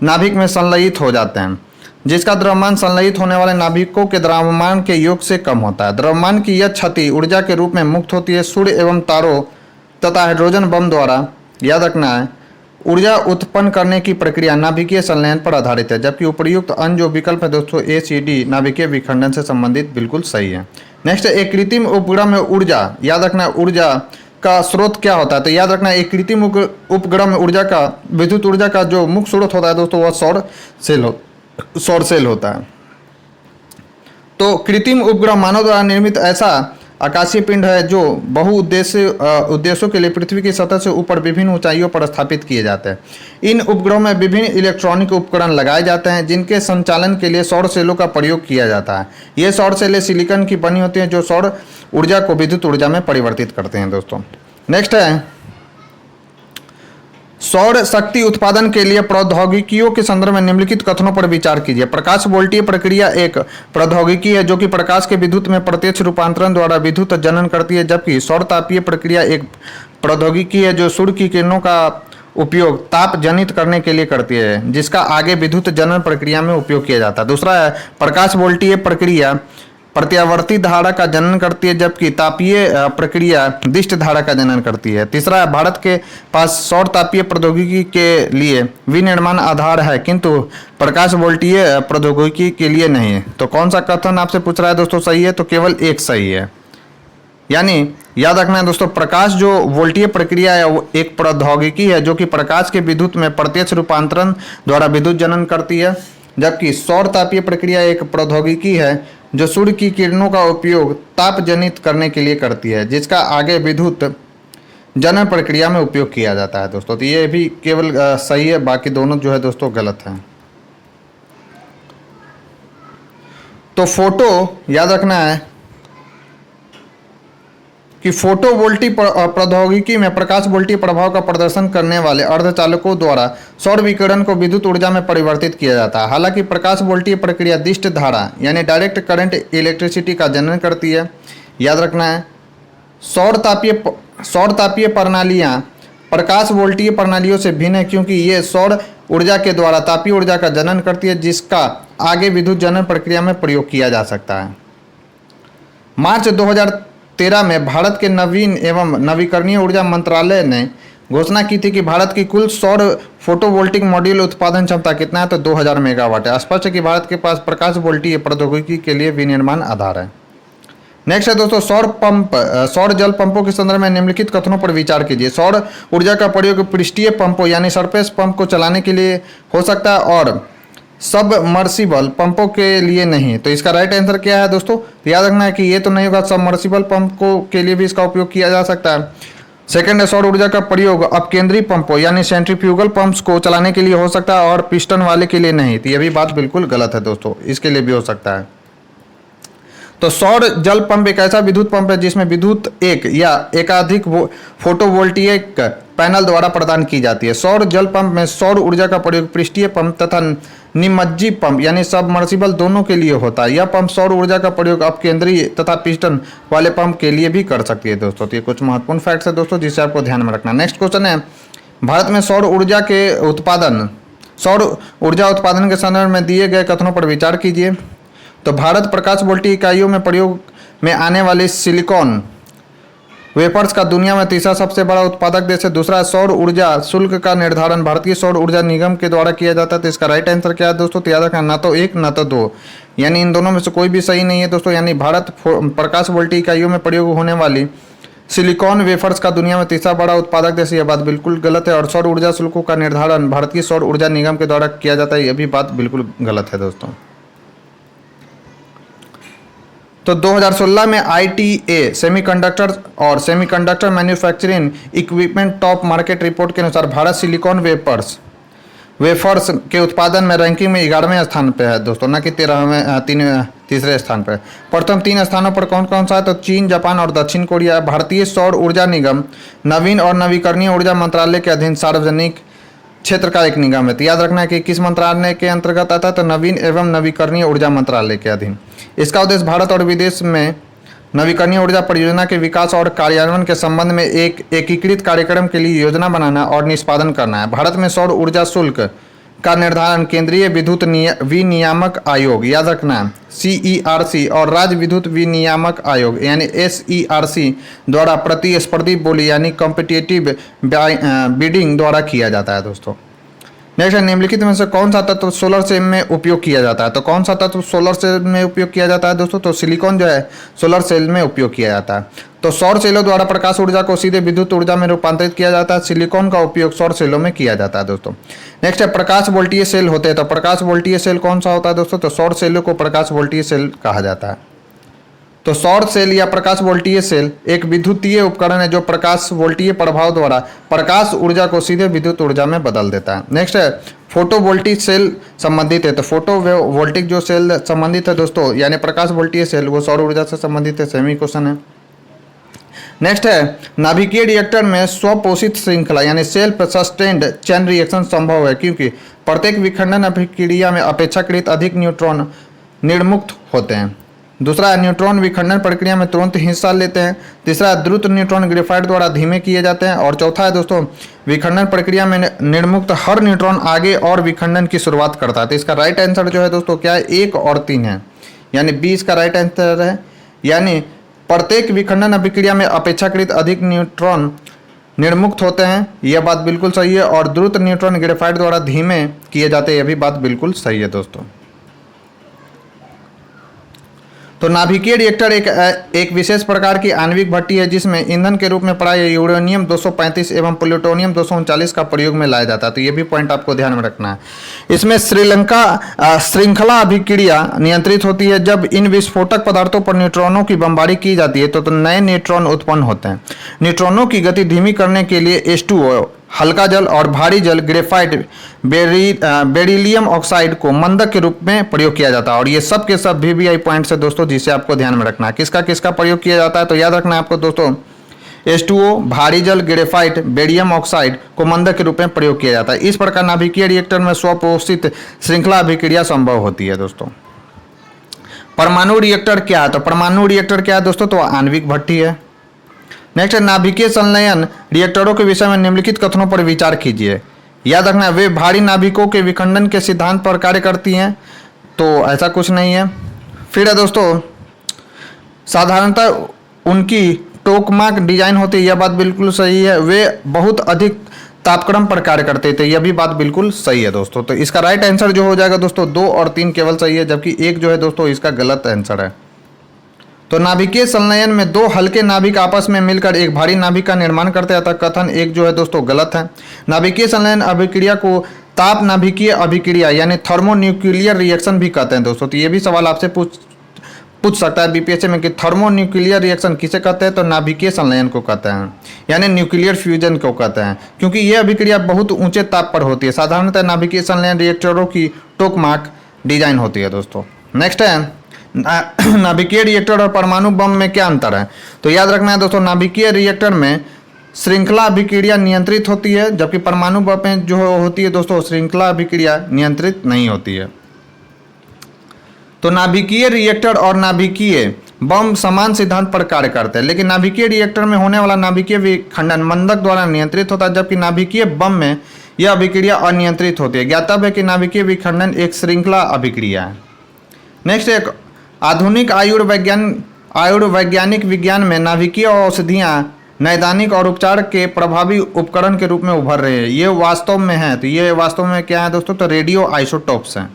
नाभिक में संलयित हो जाते हैं, जिसका द्रव्यमान संलयित होने वाले नाभिकों के द्रव्यमान के योग से कम होता है। द्रव्यमान की यह क्षति ऊर्जा के रूप में मुक्त होती है। सूर्य एवं तारों तथा हाइड्रोजन बम द्वारा, याद रखना है, ऊर्जा उत्पन्न करने की प्रक्रिया नाभिकीय संलयन पर आधारित है, जबकि उपर्युक्त अन्य जो विकल्प है दोस्तों ए सी डी नाभिकीय विखंडन से संबंधित बिल्कुल सही है। नेक्स्ट है, एक कृत्रिम उपग्रह में ऊर्जा, याद रखना है ऊर्जा का स्रोत क्या होता है, तो याद रखना है एक कृत्रिम उपग्रह में ऊर्जा का, विद्युत ऊर्जा का जो मुख्य स्रोत होता है दोस्तों वह सौर सेल होता है। तो कृत्रिम उपग्रह मानव द्वारा निर्मित ऐसा आकाशीय पिंड है जो उद्देश्यों के लिए पृथ्वी की सतह से ऊपर विभिन्न ऊंचाइयों पर स्थापित किए जाते हैं। इन उपग्रहों में विभिन्न इलेक्ट्रॉनिक उपकरण लगाए जाते हैं, जिनके संचालन के लिए सौर सेलों का प्रयोग किया जाता है। ये सौर सेलें सिलिकॉन की बनी होती हैं, जो सौर ऊर्जा को विद्युत ऊर्जा में परिवर्तित करते हैं दोस्तों। नेक्स्ट है, सौर शक्ति उत्पादन के लिए प्रौद्योगिकियों के संदर्भ में निम्नलिखित कथनों पर विचार कीजिए। प्रकाश वोल्टीय प्रक्रिया एक प्रौद्योगिकी है जो कि प्रकाश के विद्युत में प्रत्यक्ष रूपांतरण द्वारा विद्युत जनन करती है, जबकि सौर तापीय प्रक्रिया एक प्रौद्योगिकी है जो सूर्य की किरणों का उपयोग ताप जनित करने के लिए करती है, जिसका आगे विद्युत जनन प्रक्रिया में उपयोग किया जाता है। दूसरा है, प्रकाश वोल्टीय प्रक्रिया प्रत्यावर्ती धारा का जनन करती है, जबकि तापीय प्रक्रिया दिष्ट धारा का जनन करती है। तीसरा है, भारत के पास सौर तापीय प्रौद्योगिकी के लिए विनिर्माण आधार है, किंतु प्रकाश वोल्टीय प्रौद्योगिकी के लिए नहीं है। तो कौन सा कथन आपसे पूछ रहा है दोस्तों सही है, तो केवल एक सही है। यानी याद रखना है दोस्तों, प्रकाश जो वोल्टीय प्रक्रिया है वो एक प्रौद्योगिकी है जो कि प्रकाश के विद्युत में प्रत्यक्ष रूपांतरण द्वारा विद्युत जनन करती है, जबकि सौर तापीय प्रक्रिया एक प्रौद्योगिकी है जो सूर्य की किरणों का उपयोग ताप जनित करने के लिए करती है, जिसका आगे विद्युत जनन प्रक्रिया में उपयोग किया जाता है दोस्तों। तो ये भी केवल सही है, बाकी दोनों जो है दोस्तों गलत हैं। तो फोटो, याद रखना है कि फोटो वोल्टिक प्रौद्योगिकी में प्रकाश वोल्टीय प्रभाव का प्रदर्शन करने वाले अर्धचालकों द्वारा सौर विकिरण को विद्युत ऊर्जा में परिवर्तित किया जाता है। हालांकि प्रकाश वोल्टीय प्रक्रिया दिष्ट धारा यानी डायरेक्ट करंट इलेक्ट्रिसिटी का जनन करती है। याद रखना है, सौर तापीय प्रणालियाँ प्रकाश वोल्टीय प्रणालियों से भिन्न है, क्योंकि ये सौर ऊर्जा के द्वारा तापीय ऊर्जा का जनन करती है, जिसका आगे विद्युत जनन प्रक्रिया में प्रयोग किया जा सकता है। मार्च 2013 में भारत के नवीन एवं नवीकरणीय ऊर्जा मंत्रालय ने घोषणा की थी कि भारत की कुल सौर फोटोवोल्टिक मॉड्यूल उत्पादन क्षमता कितना है, तो 2000 मेगावाट है। स्पष्ट है कि भारत के पास प्रकाश वोल्टीय प्रौद्योगिकी के लिए विनिर्माण आधार है। नेक्स्ट है दोस्तों, सौर जल पंपों के संदर्भ में निम्नलिखित कथनों पर विचार कीजिए। सौर ऊर्जा का प्रयोग पृष्ठीय पंपों यानी सरफेस पंप को चलाने के लिए हो सकता है और सबमर्सिबल पंपों के लिए नहीं। तो इसका राइट आंसर क्या है दोस्तों, याद रखना है कि ये तो नहीं होगा, सबमर्सिबल पंप को के लिए भी इसका उपयोग किया जा सकता है। सेकंड है, सौर ऊर्जा का प्रयोग अपकेंद्री पंपों यानी सेंट्रीफ्यूगल पंप्स को चलाने के लिए हो सकता है और पिस्टन वाले के लिए नहीं। तो ये भी बात बिल्कुल गलत है दोस्तों, इसके लिए भी हो सकता है। तो सौर जल पंप एक ऐसा विद्युत पंप है जिसमें विद्युत एक या एकाधिक फोटोवोल्टिक पैनल द्वारा प्रदान की जाती है। सौर जल पंप में सौर ऊर्जा का प्रयोग पृष्ठीय पंप तथा निमज्जी पंप यानी सबमर्सिबल दोनों के लिए होता है। यह पंप सौर ऊर्जा का प्रयोग अपकेंद्रीय तथा पिस्टन वाले पंप के लिए भी कर सकती है दोस्तों। तो ये कुछ महत्वपूर्ण फैक्ट्स है दोस्तों, जिसे आपको ध्यान में रखना। नेक्स्ट क्वेश्चन है, भारत में सौर ऊर्जा उत्पादन के संदर्भ में दिए गए कथनों पर विचार कीजिए। तो भारत प्रकाश वोल्टिक इकाइयों में प्रयोग में आने वाले सिलिकॉन वेफर्स का दुनिया में तीसरा सबसे बड़ा उत्पादक देश है। दूसरा, सौर ऊर्जा शुल्क का निर्धारण भारतीय सौर ऊर्जा निगम के द्वारा किया जाता है। तो इसका राइट आंसर क्या है दोस्तों, तो याद रखना, ना तो एक ना तो दो, यानी इन दोनों में से कोई भी सही नहीं है दोस्तों। यानी भारत प्रकाश वोल्टिक इकाइयों में प्रयोग होने वाली सिलिकॉन वेफर्स का दुनिया में तीसरा बड़ा उत्पादक देश, यह बात बिल्कुल गलत है। और सौर ऊर्जा शुल्कों का निर्धारण भारतीय सौर ऊर्जा निगम के द्वारा किया जाता है, यह भी बात बिल्कुल गलत है दोस्तों। तो 2016 में ITA सेमीकंडक्टर और semiconductor manufacturing equipment top market report के अनुसार भारत सिलिकॉन वेफर्स के उत्पादन में रैंकिंग में 11वें स्थान पे है दोस्तों, न कि 13वें तीसरे स्थान पे। प्रथम 3 स्थानों पर कौन कौन सा है? तो चीन, जापान और दक्षिण कोरिया। भारतीय सौर ऊर्जा निगम नवीन और नवीकरणीय ऊर्जा मंत्रालय के अधीन सार्वजनिक क्षेत्र का एक निगम है। तो याद रखना है कि किस मंत्रालय के अंतर्गत आता है? तो नवीन एवं नवीकरणीय ऊर्जा मंत्रालय के अधीन। इसका उद्देश्य भारत और विदेश में नवीकरणीय ऊर्जा परियोजना के विकास और कार्यान्वयन के संबंध में एक एकीकृत कार्यक्रम के लिए योजना बनाना और निष्पादन करना है। भारत में सौर ऊर्जा शुल्क का निर्धारण केंद्रीय विद्युत विनियामक आयोग, याद रखना, CERC और राज्य विद्युत विनियामक आयोग यानी SERC द्वारा प्रतिस्पर्धी बोली यानी कॉम्पिटिटिव बिडिंग द्वारा किया जाता है दोस्तों। नेक्स्ट है, निम्नलिखित में से कौन सा तत्व सोलर सेल में उपयोग किया जाता है? तो कौन सा तत्व सोलर सेल में उपयोग किया जाता है दोस्तों? तो सिलिकॉन जो है सोलर सेल में उपयोग किया जाता है। तो सौर सेलों द्वारा प्रकाश ऊर्जा को सीधे विद्युत ऊर्जा में रूपांतरित किया जाता है। सिलिकॉन का उपयोग सौर सेलों में किया जाता है दोस्तों। नेक्स्ट है, प्रकाश वोल्टीय सेल होते हैं। तो प्रकाश वोल्टीय सेल कौन सा होता है दोस्तों? तो सौर सेलों को प्रकाश वोल्टीय सेल कहा जाता है। तो सौर सेल या प्रकाश वोल्टीय सेल एक विद्युतीय उपकरण है जो प्रकाश वोल्टीय प्रभाव द्वारा प्रकाश ऊर्जा को सीधे विद्युत ऊर्जा में बदल देता है। नेक्स्ट है, फोटोवोल्टिक सेल संबंधित है। तो फोटोवोल्टिक जो सेल संबंधित है दोस्तों यानी प्रकाश वोल्टीय सेल, वो सौर ऊर्जा से संबंधित है। सेमी क्वेश्चन है। नेक्स्ट है, नाभिकीय रिएक्टर में स्वपोषित श्रृंखला यानी सेल्फ सस्टेन्ड चैन रिएक्शन संभव है क्योंकि प्रत्येक विखंडन अभिक्रिया में अपेक्षाकृत अधिक न्यूट्रॉन निर्मुक्त होते हैं। दूसरा, न्यूट्रॉन विखंडन प्रक्रिया में तुरंत हिस्सा लेते हैं। तीसरा, द्रुत न्यूट्रॉन ग्रेफाइट द्वारा धीमे किए जाते हैं। और चौथा है दोस्तों, विखंडन प्रक्रिया में निर्मुक्त हर न्यूट्रॉन आगे और विखंडन की शुरुआत करता है। तो इसका राइट आंसर जो है दोस्तों क्या है? 1 और 3 है, यानी 20 का राइट आंसर है। यानी प्रत्येक विखंडन अभिक्रिया में अपेक्षाकृत अधिक न्यूट्रॉन निर्मुक्त होते हैं, यह बात बिल्कुल सही है। और द्रुत न्यूट्रॉन ग्रेफाइट द्वारा धीमे किए जाते हैं, यह भी बात बिल्कुल सही है दोस्तों। तो नाभिकीय रिएक्टर एक विशेष प्रकार की आणविक भट्टी है जिसमें ईंधन के रूप में प्राय यूरेनियम 235 एवं प्लूटोनियम 239 का प्रयोग में लाया जाता है। तो ये भी पॉइंट आपको ध्यान में रखना है। इसमें श्रृंखला अभिक्रिया नियंत्रित होती है। जब इन विस्फोटक पदार्थों पर न्यूट्रॉनों की बमबारी की जाती है तो नए न्यूट्रॉन उत्पन्न होते हैं। न्यूट्रॉनों की गति धीमी करने के लिए H2O हल्का जल और भारी जल ग्रेफाइट बेरिलियम ऑक्साइड को मंदक के रूप में प्रयोग किया जाता है। और ये सब के सब VVI पॉइंट्स है दोस्तों जिसे आपको ध्यान में रखना है। किसका किसका प्रयोग किया जाता है? तो याद रखना है आपको दोस्तों, H2O भारी जल ग्रेफाइट बेरियम ऑक्साइड को मंदक के रूप में प्रयोग किया जाता है। इस प्रकार नाभिकीय रिएक्टर में स्वपोषित श्रृंखला अभिक्रिया संभव होती है दोस्तों। परमाणु रिएक्टर क्या है? तो परमाणु रिएक्टर क्या है दोस्तों? तो आणविक भट्टी है। नेक्स्ट है, नाभिकीय संलयन रिएक्टरों के विषय में निम्नलिखित कथनों पर विचार कीजिए। याद रखना, वे भारी नाभिकों के विखंडन के सिद्धांत पर कार्य करती हैं। तो ऐसा कुछ नहीं है। फिर है दोस्तों, साधारणतः उनकी टोकमाक डिजाइन होती है, यह बात बिल्कुल सही है। वे बहुत अधिक तापक्रम पर कार्य करते थे, यह भी बात बिल्कुल सही है दोस्तों। तो इसका राइट आंसर जो हो जाएगा दोस्तों 2 और 3 केवल सही है, जबकि 1 जो है दोस्तों इसका गलत आंसर है। तो नाभिकीय संलयन में 2 हल्के नाभिक आपस में मिलकर एक भारी नाभिक का निर्माण करते हैं, अतः कथन 1 जो है दोस्तों गलत है। नाभिकीय संलयन अभिक्रिया को ताप नाभिकीय अभिक्रिया यानी थर्मोन्यूक्लियर रिएक्शन भी कहते हैं दोस्तों। तो ये भी सवाल आपसे पूछ सकता है BPSC में कि थर्मोन्यूक्लियर रिएक्शन किसे कहते हैं? तो नाभिकीय संलयन को कहते हैं, यानी न्यूक्लियर फ्यूजन को कहते हैं, क्योंकि यह अभिक्रिया बहुत ऊंचे ताप पर होती है। साधारणतः नाभिकीय संलयन रिएक्टरों की टोकमाक डिजाइन होती है दोस्तों। नेक्स्ट है, नाभिकीय रिएक्टर और परमाणु बम में क्या अंतर है? तो याद रखना है दोस्तों, नाभिकीय रिएक्टर में श्रृंखला अभिक्रिया नियंत्रित होती है, जबकि परमाणु बम में जो होती है दोस्तों श्रृंखला अभिक्रिया नियंत्रित नहीं होती है। तो नाभिकीय रिएक्टर और नाभिकीय बम समान सिद्धांत पर कार्य करते हैं, लेकिन नाभिकीय रिएक्टर में होने वाला नाभिकीय विखंडन मंदक द्वारा नियंत्रित होता है, जबकि नाभिकीय बम में यह अभिक्रिया अनियंत्रित होती है। ज्ञातव्य है कि नाभिकीय विखंडन एक श्रृंखला अभिक्रिया है। नेक्स्ट, एक आधुनिक आयुर्वैज्ञानिक विज्ञान में नाभिकीय औषधियाँ नैदानिक और उपचार के प्रभावी उपकरण के रूप में उभर रहे हैं। ये वास्तव में है, तो ये वास्तव में क्या है दोस्तों? तो रेडियो आइसोटोप्स हैं।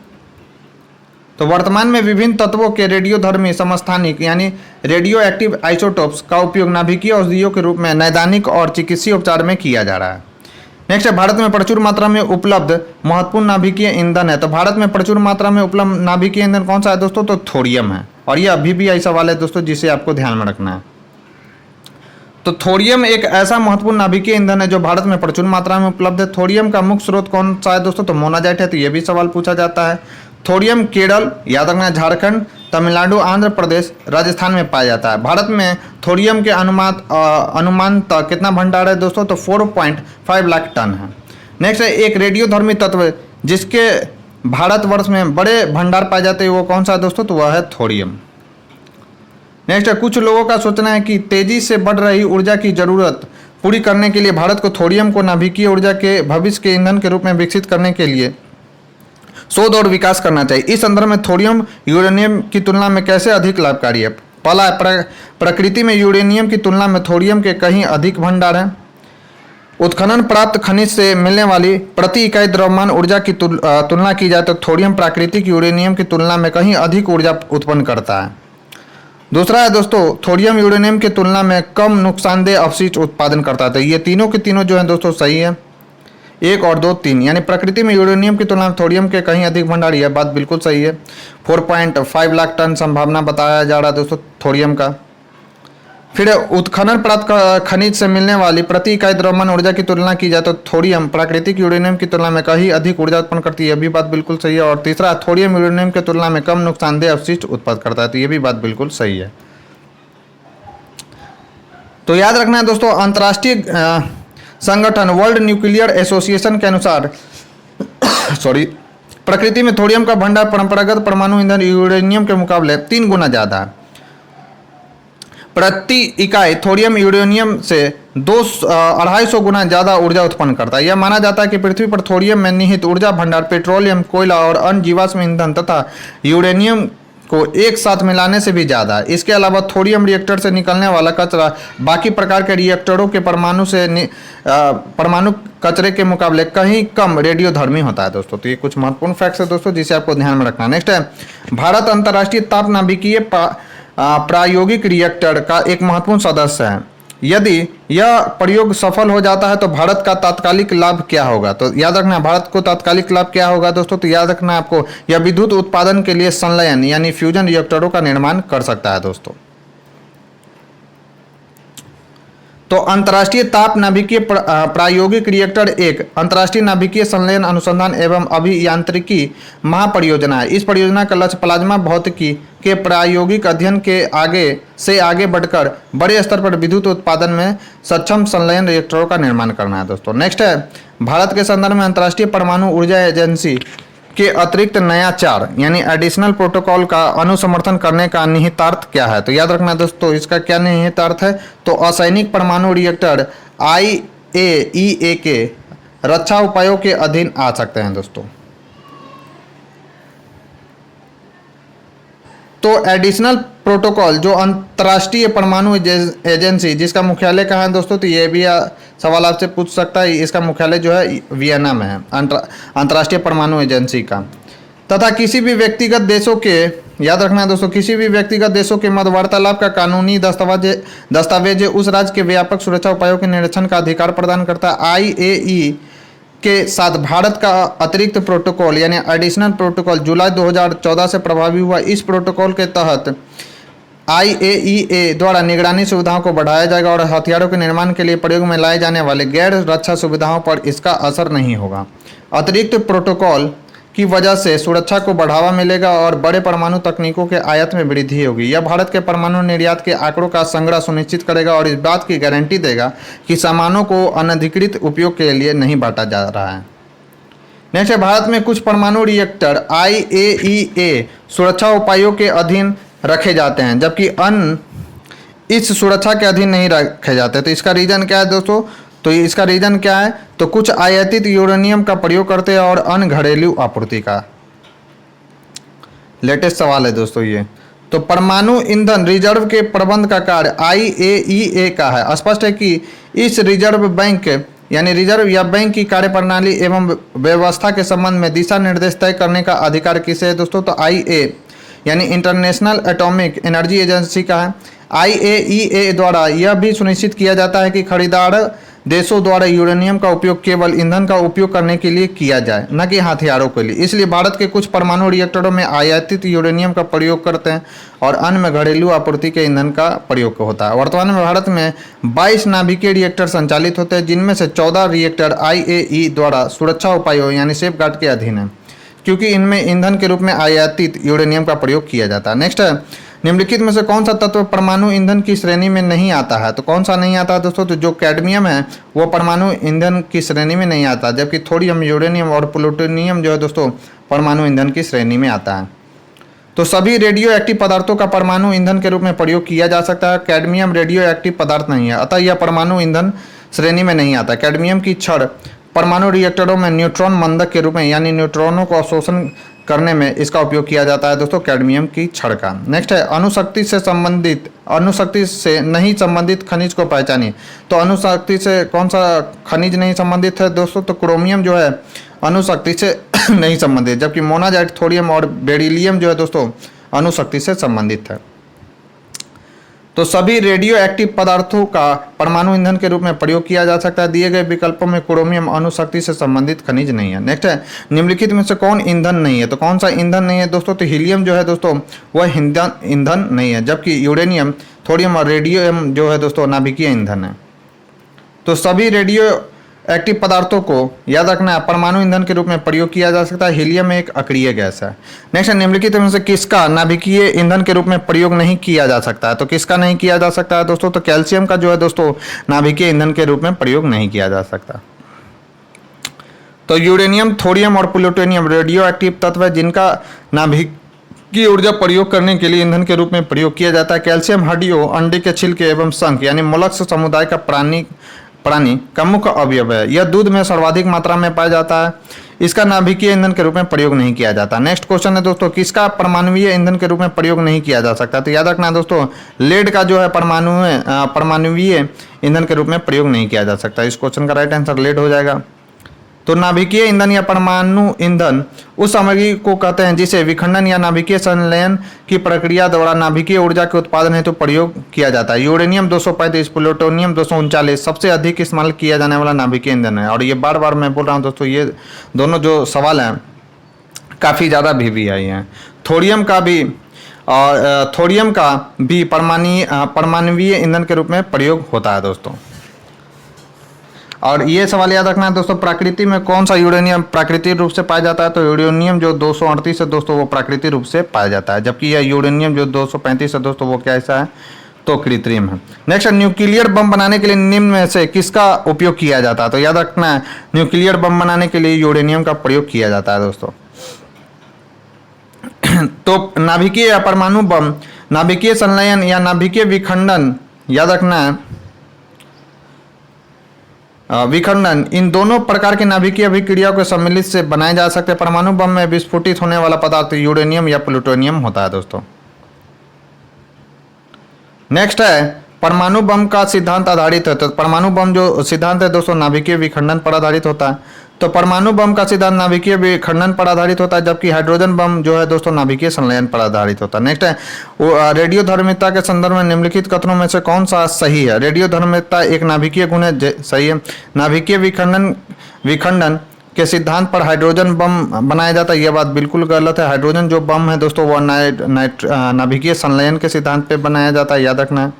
तो वर्तमान में विभिन्न तत्वों के रेडियोधर्मी समस्थानिक यानी रेडियो एक्टिव आइसोटोप्स का उपयोग नाभिकीय औषधियों के रूप में नैदानिक और चिकित्सीय उपचार में किया जा रहा है। नेक्स्ट है भारत में प्रचुर मात्रा में उपलब्ध महत्वपूर्ण नाभिकीय ईंधन है। तो भारत में प्रचुर मात्रा में उपलब्ध नाभिकीय ईंधन कौन सा है दोस्तों? तो थोरियम है। और ये अभी भी ऐसा सवाल है दोस्तों जिसे आपको ध्यान में रखना है। तो थोरियम एक ऐसा महत्वपूर्ण नाभिकीय ईंधन है जो भारत में प्रचुर मात्रा में उपलब्ध है। थोरियम का मुख्य स्रोत कौन सा है दोस्तों? तो मोनाजाइट है। तो ये भी सवाल पूछा जाता है। थोरियम केरल, याद रखना, झारखंड, तमिलनाडु, आंध्र प्रदेश, राजस्थान में पाया जाता है। भारत में थोरियम के अनुमानतः कितना भंडार है दोस्तों? तो 4.5 लाख टन है। नेक्स्ट है एक रेडियोधर्मी तत्व जिसके भारतवर्ष में बड़े भंडार पाए जाते हैं, वो कौन सा है दोस्तों? तो वह है थोरियम। नेक्स्ट है कुछ लोगों का सोचना है कि तेजी से बढ़ रही ऊर्जा की जरूरत पूरी करने के लिए भारत को थोरियम को नाभिकीय ऊर्जा के भविष्य के ईंधन के रूप में विकसित करने के लिए शोध और विकास करना चाहिए। इस संदर्भ में थोरियम यूरेनियम की तुलना में कैसे अधिक लाभकारी है? पहला है प्रकृति में यूरेनियम की तुलना में थोरियम के कहीं अधिक भंडार है। उत्खनन प्राप्त खनिज से मिलने वाली प्रति इकाई द्रव्यमान ऊर्जा की तुलना की जाए तो थोरियम प्राकृतिक यूरेनियम की तुलना में कहीं अधिक ऊर्जा उत्पन्न करता है। दूसरा है दोस्तों थोरियम यूरेनियम की तुलना में कम नुकसानदेह अवशिष्ट उत्पादन करता है। तो ये तीनों के तीनों जो है दोस्तों सही है, 1 और 2 3, यानी प्रकृति में यूरेनियम की तुलना में थोरियम के कहीं अधिक भंडार, यह बात बिल्कुल सही है। 4.5 लाख टन संभावना बताया जा रहा है दोस्तों थोरियम का। फिर उत्खनन प्राप्त खनिज से मिलने वाली प्रति इकाई द्रव्यमान ऊर्जा की तुलना की जाए तो थोरियम प्राकृतिक यूरेनियम की तुलना में कहीं अधिक ऊर्जा उत्पन्न करती है, यह भी बात बिल्कुल सही है। और तीसरा, थोरियम यूरेनियम की तुलना में कम नुकसानदेह अवशिष्ट उत्पन्न करता है, तो यह भी बात बिल्कुल सही है। तो याद रखना है दोस्तों, अंतर्राष्ट्रीय संगठन वर्ल्ड न्यूक्लियर एसोसिएशन के अनुसार प्रकृति में थोरियम का भंडार परंपरागत परमाणु ईंधन यूरेनियम के मुकाबले 3 गुना ज्यादा है। प्रति इकाई थोरियम यूरेनियम से 250 गुना ज़्यादा ऊर्जा उत्पन्न करता है। यह माना जाता है कि पृथ्वी पर थोरियम में निहित ऊर्जा भंडार पेट्रोलियम, कोयला और अन्य जीवाश्म ईंधन तथा यूरेनियम को एक साथ मिलाने से भी ज़्यादा है। इसके अलावा थोरियम रिएक्टर से निकलने वाला कचरा बाकी प्रकार के रिएक्टरों के परमाणु कचरे के मुकाबले कहीं कम रेडियोधर्मी होता है दोस्तों। तो ये कुछ महत्वपूर्ण फैक्ट्स है दोस्तों जिसे आपको ध्यान में रखना है। नेक्स्ट है भारत अंतर्राष्ट्रीय ताप नाभिकीय प्रायोगिक रिएक्टर का एक महत्वपूर्ण सदस्य है। यदि यह प्रयोग सफल हो जाता है तो भारत का तात्कालिक लाभ क्या होगा? तो याद रखना भारत को तात्कालिक लाभ क्या होगा दोस्तों? तो याद रखना आपको, यह विद्युत उत्पादन के लिए संलयन यानी फ्यूजन रिएक्टरों का निर्माण कर सकता है दोस्तों। तो अंतर्राष्ट्रीय ताप नाभिकीय प्रायोगिक रिएक्टर एक अंतर्राष्ट्रीय नाभिकीय संलयन अनुसंधान एवं अभियांत्रिकी महापरियोजना है। इस परियोजना का लक्ष्य प्लाज्मा भौतिकी के प्रायोगिक अध्ययन के आगे बढ़कर बड़े स्तर पर विद्युत उत्पादन में सक्षम संलयन रिएक्टरों का निर्माण करना है दोस्तों। नेक्स्ट है भारत के संदर्भ में अंतर्राष्ट्रीय परमाणु ऊर्जा एजेंसी के अतिरिक्त नया 4 यानी एडिशनल प्रोटोकॉल का अनुसमर्थन करने का निहितार्थ क्या है? तो याद रखना दोस्तों इसका क्या निहितार्थ है? तो असैनिक परमाणु रिएक्टर IAEA के रक्षा उपायों के अधीन आ सकते हैं दोस्तों। तो एडिशनल प्रोटोकॉल जो अंतर्राष्ट्रीय परमाणु एजेंसी जिसका मुख्यालय कहाँ है दोस्तों? तो ये भी सवाल आपसे पूछ सकता है। इसका मुख्यालय जो है वियना में है, अंतर्राष्ट्रीय परमाणु एजेंसी का। तथा किसी भी व्यक्तिगत देशों के, याद रखना है दोस्तों, किसी भी व्यक्तिगत देशों के मध्य वार्तालाप का कानूनी दस्तावेज उस राज्य के व्यापक सुरक्षा उपायों के निरीक्षण का अधिकार प्रदान करता है। IAEA के साथ भारत का अतिरिक्त प्रोटोकॉल यानी एडिशनल प्रोटोकॉल जुलाई 2014 से प्रभावी हुआ। इस प्रोटोकॉल के तहत IAEA द्वारा निगरानी सुविधाओं को बढ़ाया जाएगा और हथियारों के निर्माण के लिए प्रयोग में लाए जाने वाले गैर रक्षा सुविधाओं पर इसका असर नहीं होगा। अतिरिक्त प्रोटोकॉल की वजह से सुरक्षा को बढ़ावा मिलेगा और बड़े परमाणु तकनीकों के आयात में वृद्धि होगी। यह भारत के परमाणु निर्यात के आंकड़ों का संग्रह सुनिश्चित करेगा और इस बात की गारंटी देगा कि सामानों को अनधिकृत उपयोग के लिए नहीं बांटा जा रहा है। नेक्स्ट है भारत में कुछ परमाणु रिएक्टर IAEA सुरक्षा उपायों के अधीन रखे जाते हैं जबकि अन्य इस सुरक्षा के अधीन नहीं रखे जाते। तो इसका रीजन क्या है दोस्तों? तो इसका रीजन क्या है? तो कुछ आयातित यूरेनियम का प्रयोग करते हैं और अन्य घरेलू आपूर्ति का। लेटेस्ट सवाल है दोस्तों ये। तो परमाणु ईंधन रिजर्व के प्रबंध का कार्य IAEA का है। स्पष्ट है कि इस रिजर्व बैंक यानी रिजर्व या बैंक की कार्यप्रणाली एवं व्यवस्था के संबंध में दिशा निर्देश तय करने का अधिकार किसे है दोस्तों? तो IA यानी इंटरनेशनल एटॉमिक एनर्जी एजेंसी का है। IAEA द्वारा यह भी सुनिश्चित किया जाता है कि खरीदार देशों द्वारा यूरेनियम का उपयोग केवल ईंधन का उपयोग करने के लिए किया जाए, न कि हथियारों के लिए। इसलिए भारत के कुछ परमाणु रिएक्टरों में आयातित यूरेनियम का प्रयोग करते हैं और अन्य में घरेलू आपूर्ति के ईंधन का प्रयोग होता है। वर्तमान में भारत में 22 नाभिकीय रिएक्टर संचालित होते हैं, जिनमें से 14 रिएक्टर IAEA द्वारा सुरक्षा उपायों यानी सेफ गार्ड के अधीन है, क्योंकि इनमें ईंधन के रूप में आयातित यूरेनियम का प्रयोग किया जाता है। नेक्स्ट है, निम्नलिखित में से कौन सा तत्व परमाणु ईंधन की श्रेणी में नहीं आता है? तो कौन सा नहीं आता है दोस्तों? तो जो कैडमियम है वो परमाणु ईंधन की श्रेणी में नहीं आता, जबकि थोरियम, यूरेनियम और प्लूटोनियम जो है दोस्तों परमाणु ईंधन की श्रेणी में आता है। तो सभी रेडियो एक्टिव पदार्थों का परमाणु ईंधन के रूप में प्रयोग किया जा सकता है। कैडमियम रेडियो एक्टिव पदार्थ नहीं है, अतः यह परमाणु ईंधन श्रेणी में नहीं आता। कैडमियम की छड़ परमाणु रिएक्टरों में न्यूट्रॉन मंदक के रूप में यानी न्यूट्रॉनों को अवशोषण करने में इसका उपयोग किया जाता है दोस्तों, कैडमियम की छड़ का। नेक्स्ट है, अणुशक्ति से नहीं संबंधित खनिज को पहचानिए। तो अणुशक्ति से कौन सा खनिज नहीं संबंधित है दोस्तों? तो क्रोमियम जो है अणुशक्ति से नहीं संबंधित, जबकि मोनाजाइट, थोरियम और बेरिलियम जो है दोस्तों अणुशक्ति से संबंधित है। तो सभी रेडियो एक्टिव पदार्थों का परमाणु ईंधन के रूप में प्रयोग किया जा सकता है। दिए गए विकल्पों में क्रोमियम अणुशक्ति से संबंधित खनिज नहीं है। नेक्स्ट है, निम्नलिखित में से कौन ईंधन नहीं है? तो कौन सा ईंधन नहीं है दोस्तों? तो हीलियम जो है दोस्तों वह ईंधन नहीं है, जबकि यूरेनियम, थोरियम और रेडियम जो है दोस्तों नाभिकीय ईंधन है। तो सभी रेडियो एक्टिव पदार्थों को याद रखना है परमाणु ईंधन के रूप में प्रयोग किया जा सकता है। हीलियम एक अक्रिय गैस है। नेक्स्ट है, निम्नलिखित में से किसका नाभिकीय ईंधन के रूप में प्रयोग नहीं किया जा सकता है? तो किसका नहीं किया जा सकता है दोस्तों? तो कैल्शियम का जो है दोस्तों नाभिकीय ईंधन के रूप में प्रयोग नहीं किया जा सकता। तो यूरेनियम, थोरियम और प्लूटोनियम रेडियो एक्टिव तत्व है जिनका नाभिकीय ऊर्जा प्रयोग करने के लिए ईंधन के रूप में प्रयोग किया जाता है। कैल्शियम हड्डियों, अंडे के छिलके एवं शंख यानी मोलस्क समुदाय का प्राणी का मुख्य अवयव है। यह दूध में सर्वाधिक मात्रा में पाया जाता है। इसका नाभिकीय ईंधन के रूप में प्रयोग नहीं किया जाता। नेक्स्ट क्वेश्चन है दोस्तों, किसका परमाणुवीय ईंधन के रूप में प्रयोग नहीं किया जा सकता? तो याद रखना दोस्तों, लेड का जो है परमाणुवीय ईंधन के रूप में प्रयोग नहीं किया जा सकता। इस क्वेश्चन का राइट आंसर लेड हो जाएगा। तो नाभिकीय ईंधन या परमाणु ईंधन उस सामग्री को कहते हैं जिसे विखंडन या नाभिकीय संलयन की प्रक्रिया द्वारा नाभिकीय ऊर्जा के उत्पादन हेतु प्रयोग किया जाता है। यूरेनियम 235, प्लूटोनियम 239 सबसे अधिक इस्तेमाल किया जाने वाला नाभिकीय ईंधन है। और ये बार बार मैं बोल रहा हूँ दोस्तों, ये दोनों जो सवाल हैं काफ़ी ज़्यादा VVI हैं। थोरियम का भी परमाणुवीय ईंधन के रूप में प्रयोग होता है दोस्तों। और ये सवाल याद रखना है दोस्तों, प्रकृति में कौन सा यूरेनियम प्राकृतिक रूप से पाया जाता है? तो यूरेनियम जो 238 है दोस्तों वो प्राकृतिक रूप से पाया जाता है, जबकि यह यूरेनियम जो 235 है दोस्तों वो कैसा है? तो कृत्रिम है। नेक्स्ट, न्यूक्लियर बम बनाने के लिए निम्न में से किसका उपयोग किया जाता है? तो याद रखना है न्यूक्लियर बम बनाने के लिए यूरेनियम का प्रयोग किया जाता है दोस्तों। तो नाभिकीय या परमाणु बम, नाभिकीय संलयन या नाभिकीय विखंडन, याद रखना है विखंडन, इन दोनों प्रकार के नाभिकीय अभिक्रिया के सम्मिलित से बनाए जा सकते हैं। परमाणु बम में विस्फोटित होने वाला पदार्थ यूरेनियम या प्लूटोनियम होता है दोस्तों। नेक्स्ट है, परमाणु बम का सिद्धांत आधारित है। तो परमाणु बम जो सिद्धांत है दोस्तों नाभिकीय विखंडन पर आधारित होता है। तो परमाणु बम का सिद्धांत नाभिकीय विखंडन पर आधारित होता है, जबकि हाइड्रोजन बम जो है दोस्तों नाभिकीय संलयन पर आधारित होता है। नेक्स्ट है, रेडियो धर्मिता के संदर्भ में निम्नलिखित कथनों में से कौन सा सही है? रेडियो धर्मिता एक नाभिकीय गुण है, सही है। नाभिकीय विखंडन के सिद्धांत पर हाइड्रोजन बम बनाया जाता है, यह बात बिल्कुल गलत है। हाइड्रोजन जो बम है दोस्तों वो नाभिकीय संलयन के सिद्धांत पर बनाया जाता है, याद रखना है,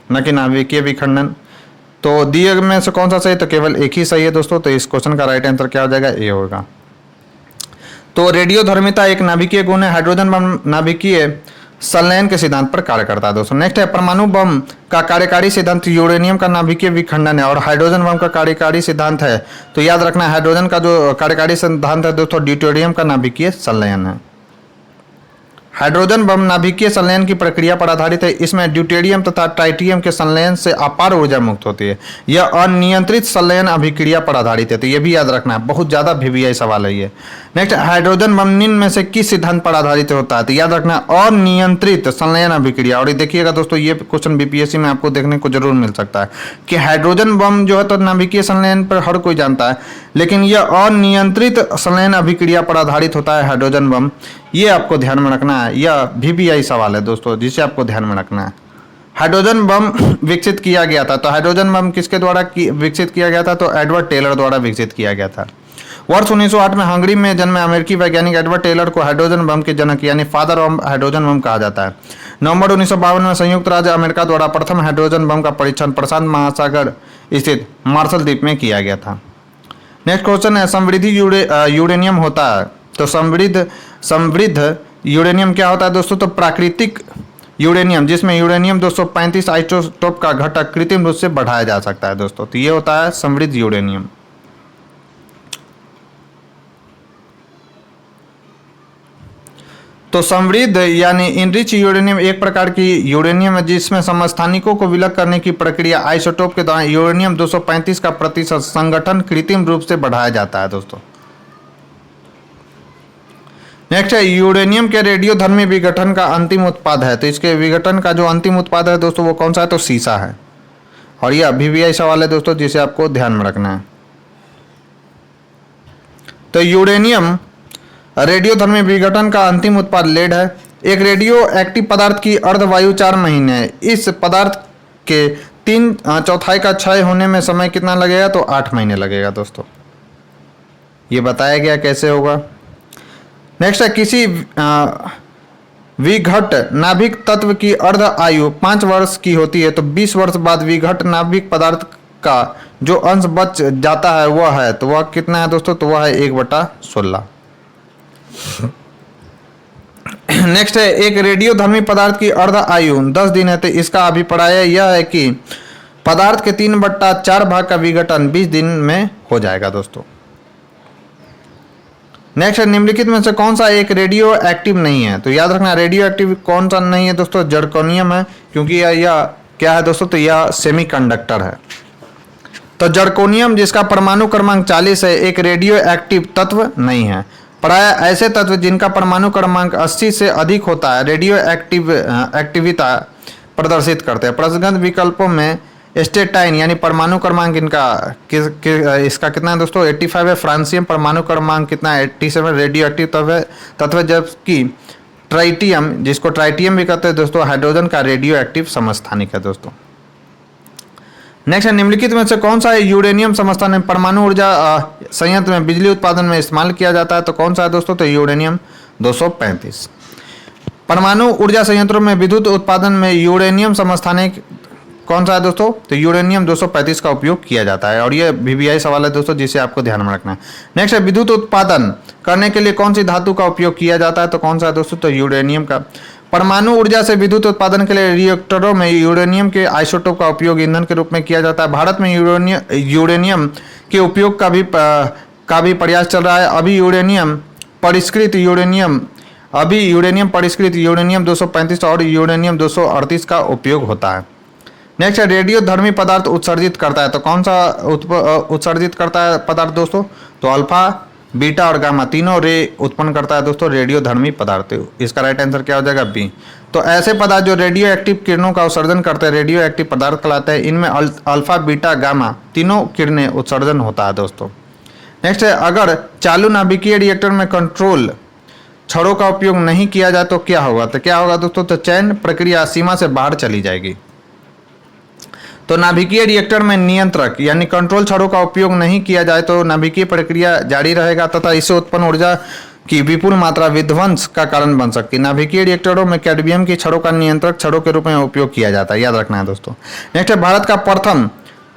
न कि नाभिकीय विखंडन। तो दिए में से कौन सा सही? तो केवल एक ही सही है दोस्तों। तो इस क्वेश्चन का राइट आंसर क्या हो जाएगा? ए होगा। तो रेडियो धर्मिता एक नाभिकीय गुण है। हाइड्रोजन बम नाभिकीय संलयन के सिद्धांत पर कार्य करता है दोस्तों। नेक्स्ट है, परमाणु बम का कार्यकारी सिद्धांत यूरेनियम का नाभिकीय विखंडन है और हाइड्रोजन बम का कार्यकारी सिद्धांत है। तो याद रखना है हाइड्रोजन का जो कार्यकारी सिद्धांत है दोस्तों ड्यूटेरियम का नाभिकीय संलयन है। हाइड्रोजन बम नाभिकीय संलयन की प्रक्रिया पर आधारित है। इसमें ड्यूटेरियम तथा ट्राइटियम के संलयन से अपार ऊर्जा मुक्त होती है। यह अनियंत्रित संलयन अभिक्रिया पर आधारित है। तो यह भी याद रखना है, बहुत ज़्यादा VVI सवाल है ये। नेक्स्ट, हाइड्रोजन बम निम्न में से किस सिद्धांत पर आधारित होता है? तो याद रखना है अनियंत्रित संलयन अभिक्रिया। और देखिएगा दोस्तों, ये क्वेश्चन BPSC में आपको देखने को जरूर मिल सकता है कि हाइड्रोजन बम जो है तो नाभिकीय संलयन पर हर कोई जानता है, लेकिन यह अनियंत्रित संलयन अभिक्रिया पर आधारित होता है हाइड्रोजन बम। ये आपको ध्यान में रखना है, यह VVI सवाल है दोस्तों, जिसे आपको ध्यान में रखना है। हाइड्रोजन बम विकसित किया गया था? तो हाइड्रोजन बम किसके द्वारा विकसित किया गया था? तो एडवर्ड टेलर द्वारा विकसित किया गया था। वर्ष 1908 में हंगरी में जन्मे अमेरिकी वैज्ञानिक एडवर्ड टेलर को हाइड्रोजन बम के जनक यानी फादर ऑफ हाइड्रोजन बम कहा जाता है। नवंबर 1952 में संयुक्त राज्य अमेरिका द्वारा प्रथम हाइड्रोजन बम का परीक्षण प्रशांत महासागर स्थित मार्शल द्वीप में किया गया था। नेक्स्ट क्वेश्चन है, समृद्धि यूरेनियम होता है? तो समृद्ध यूरेनियम क्या होता है दोस्तों? तो प्राकृतिक यूरेनियम जिसमें यूरेनियम 235 आइसोटोप का घटक कृत्रिम रूप से बढ़ाया जा सकता है दोस्तों। तो ये होता है समृद्ध यूरेनियम। तो समृद्ध यानी इनरिच यूरेनियम एक प्रकार की यूरेनियम है जिसमें समस्थानिकों को विलग करने की प्रक्रिया आइसोटोप के दौरान यूरेनियम 235 का प्रतिशत संगठन कृत्रिम रूप से बढ़ाया जाता है दोस्तों। नेक्स्ट है, यूरेनियम के रेडियोधर्मी विघटन का अंतिम उत्पाद है? तो इसके विघटन का जो अंतिम उत्पाद है दोस्तों वो कौन सा है? तो सीसा है। और यह VVI सवाल है दोस्तों जिसे आपको ध्यान में रखना है। तो यूरेनियम रेडियोधर्मी विघटन का अंतिम उत्पाद लेड है। एक रेडियो एक्टिव पदार्थ की अर्धवायु 4 महीने है। इस पदार्थ के 3/4 का क्षय होने में समय कितना लगेगा? तो 8 महीने लगेगा दोस्तों। ये बताया गया कैसे होगा। नेक्स्ट है, किसी विघट नाभिक तत्व की अर्ध आयु 5 वर्ष की होती है तो 20 वर्ष बाद विघट नाभिक पदार्थ का जो अंश बच जाता है वह है, तो वह कितना है दोस्तों? तो वह है 1/16। नेक्स्ट है, एक रेडियोधर्मी पदार्थ की अर्ध आयु 10 दिन है तो इसका अभिप्राय यह है कि पदार्थ के 3/4 भाग का विघटन 20 दिन में हो जाएगा दोस्तों। नेक्स्ट है, निम्नलिखित में से कौन सा एक रेडियो एक्टिव नहीं है? तो याद रखना रेडियो एक्टिव कौन सा नहीं है दोस्तों? जर्कोनियम है, क्योंकि यह क्या है दोस्तों? तो यह सेमीकंडक्टर है। तो जर्कोनियम जिसका परमाणु क्रमांक 40 है एक रेडियो एक्टिव तत्व नहीं है। प्राय ऐसे तत्व जिनका परमाणु क्रमांक 80 से अधिक होता है रेडियो एक्टिविता प्रदर्शित करते हैं। प्रश्नगत विकल्पों में स्टेटाइन यानी परमाणु क्रमांक इनका इसका कितना है दोस्तों? 85 है। फ्रांसियम परमाणु क्रमांक कितना है? 87 रेडियो एक्टिव तत्व है। जबकि ट्राइटियम जिसको ट्राइटियम भी कहते हैं दोस्तों हाइड्रोजन का रेडियो एक्टिव समस्थानिक है दोस्तों। नेक्स्ट है, निम्नलिखित में से कौन सा यूरेनियम समस्थानिक परमाणु ऊर्जा संयंत्र में बिजली उत्पादन में इस्तेमाल किया जाता है? तो कौन सा है दोस्तों? तो यूरेनियम 235। परमाणु ऊर्जा संयंत्रों में विद्युत उत्पादन में यूरेनियम समस्थानिक कौन सा है दोस्तों? तो यूरेनियम 235 का उपयोग किया जाता है। और ये VVI सवाल है दोस्तों जिसे आपको ध्यान में रखना है। नेक्स्ट है, विद्युत उत्पादन करने के लिए कौन सी धातु का उपयोग किया जाता है? तो कौन सा है दोस्तों? तो यूरेनियम का। परमाणु ऊर्जा से विद्युत उत्पादन के लिए रिएक्टरों में यूरेनियम के आइसोटोप का उपयोग ईंधन के रूप में किया जाता है। भारत में यूरेनियम के उपयोग का भी प्रयास चल रहा है। अभी यूरेनियम परिष्कृत यूरेनियम 235 और यूरेनियम 238 का उपयोग होता है। नेक्स्ट है, रेडियोधर्मी पदार्थ उत्सर्जित करता है। तो कौन सा उत्सर्जित करता है पदार्थ दोस्तों? तो अल्फा, बीटा और गामा तीनों रे उत्पन्न करता है दोस्तों रेडियोधर्मी पदार्थ। इसका राइट आंसर क्या हो जाएगा? बी। तो ऐसे पदार्थ जो रेडियो एक्टिव किरणों का उत्सर्जन करते हैं रेडियो एक्टिव पदार्थ कहलाते हैं। इनमें अल्फा, बीटा, गामा तीनों किरणें उत्सर्जन होता है दोस्तों। नेक्स्ट है, अगर चालू नाभिकीय रिएक्टर में कंट्रोल छड़ों का उपयोग नहीं किया जाए तो क्या होगा? तो क्या होगा दोस्तों? तो चयन प्रक्रिया सीमा से बाहर चली जाएगी। तो नाभिकीय रिएक्टर में नियंत्रक यानी कंट्रोल छड़ों का उपयोग नहीं किया जाए तो नाभिकीय प्रक्रिया जारी रहेगा तथा इससे उत्पन्न ऊर्जा की विपुल मात्रा विध्वंस का कारण बन सकती है। नाभिकीय रिएक्टरों में कैडमियम की छड़ों का नियंत्रक छड़ों के रूप में उपयोग किया जाता है, याद रखना है दोस्तों। नेक्स्ट है, भारत का प्रथम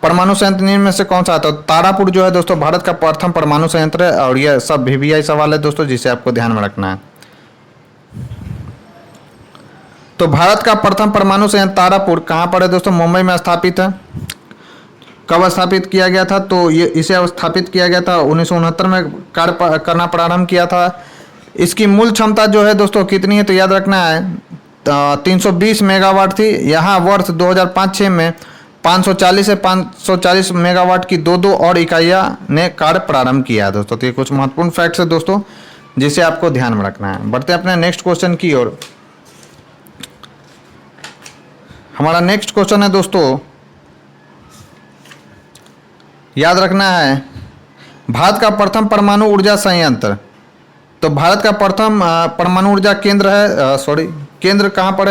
परमाणु संयंत्र निम्न में से कौन सा है? तो तारापुर जो है दोस्तों भारत का प्रथम परमाणु संयंत्र है। और यह सब VVI सवाल है दोस्तों जिसे आपको ध्यान में रखना है। तो भारत का प्रथम परमाणु संयंत्र तारापुर कहाँ पर है दोस्तों? मुंबई में स्थापित है। कब स्थापित किया गया था? तो ये इसे स्थापित किया गया था 1969 में कार्य करना प्रारंभ किया था। इसकी मूल क्षमता जो है दोस्तों कितनी है? तो याद रखना है 320 मेगावाट थी। यहाँ वर्ष 2005-06 में 540 से 540 मेगावाट की दो और इकाइयाँ ने कार्य प्रारंभ किया है दोस्तों। तो ये कुछ महत्वपूर्ण फैक्ट्स है दोस्तों जिसे आपको ध्यान में रखना है। बढ़ते हैं अपने नेक्स्ट क्वेश्चन की ओर। हमारा नेक्स्ट क्वेश्चन है दोस्तों, याद रखना है भारत का प्रथम परमाणु ऊर्जा संयंत्र। तो भारत का प्रथम परमाणु ऊर्जा केंद्र है केंद्र कहाँ पर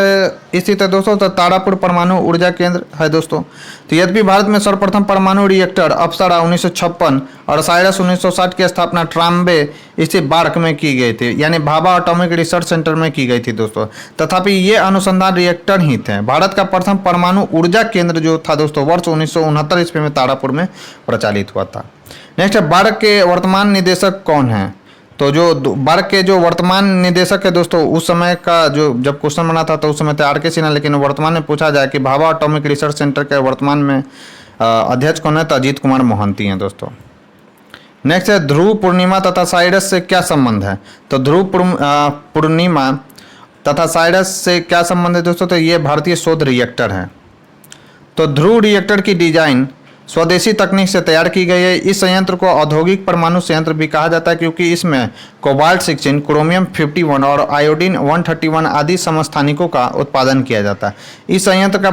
स्थित है दोस्तों? तो तारापुर परमाणु ऊर्जा केंद्र है दोस्तों। तो यद्यपि भारत में सर्वप्रथम परमाणु रिएक्टर अप्सरा 1956 और साइरस 1960 की स्थापना ट्राम्बे स्थित बार्क में की गई थी, यानी भाभा एटॉमिक रिसर्च सेंटर में की गई थी दोस्तों। तथापि ये अनुसंधान रिएक्टर ही थे। भारत का प्रथम परमाणु ऊर्जा केंद्र जो था दोस्तों वर्ष 1969 ईस्वी में तारापुर में प्रचालित हुआ था। नेक्स्ट है, बार्क के वर्तमान निदेशक कौन है? तो जो बार्क के जो वर्तमान निदेशक है दोस्तों, उस समय का जो जब क्वेश्चन बना था तो उस समय थे आर के सिन्हा, लेकिन वर्तमान में पूछा जाए कि भाभा एटॉमिक रिसर्च सेंटर के वर्तमान में अध्यक्ष कौन है? तो अजीत कुमार मोहंती हैं दोस्तों। नेक्स्ट है, ध्रुव पूर्णिमा तथा साइरस से क्या संबंध है? तो ध्रुव पूर्णिमा तथा साइरस से क्या संबंध है दोस्तों? तो ये भारतीय शोध रिएक्टर है। तो ध्रुव रिएक्टर की डिजाइन स्वदेशी तकनीक से तैयार की गई है। इस संयंत्र को औद्योगिक परमाणु संयंत्र भी कहा जाता है, क्योंकि इसमें कोबाल्ट 16, क्रोमियम 51 और आयोडीन 131 आदि समस्थानिकों का उत्पादन किया जाता है। इस संयंत्र का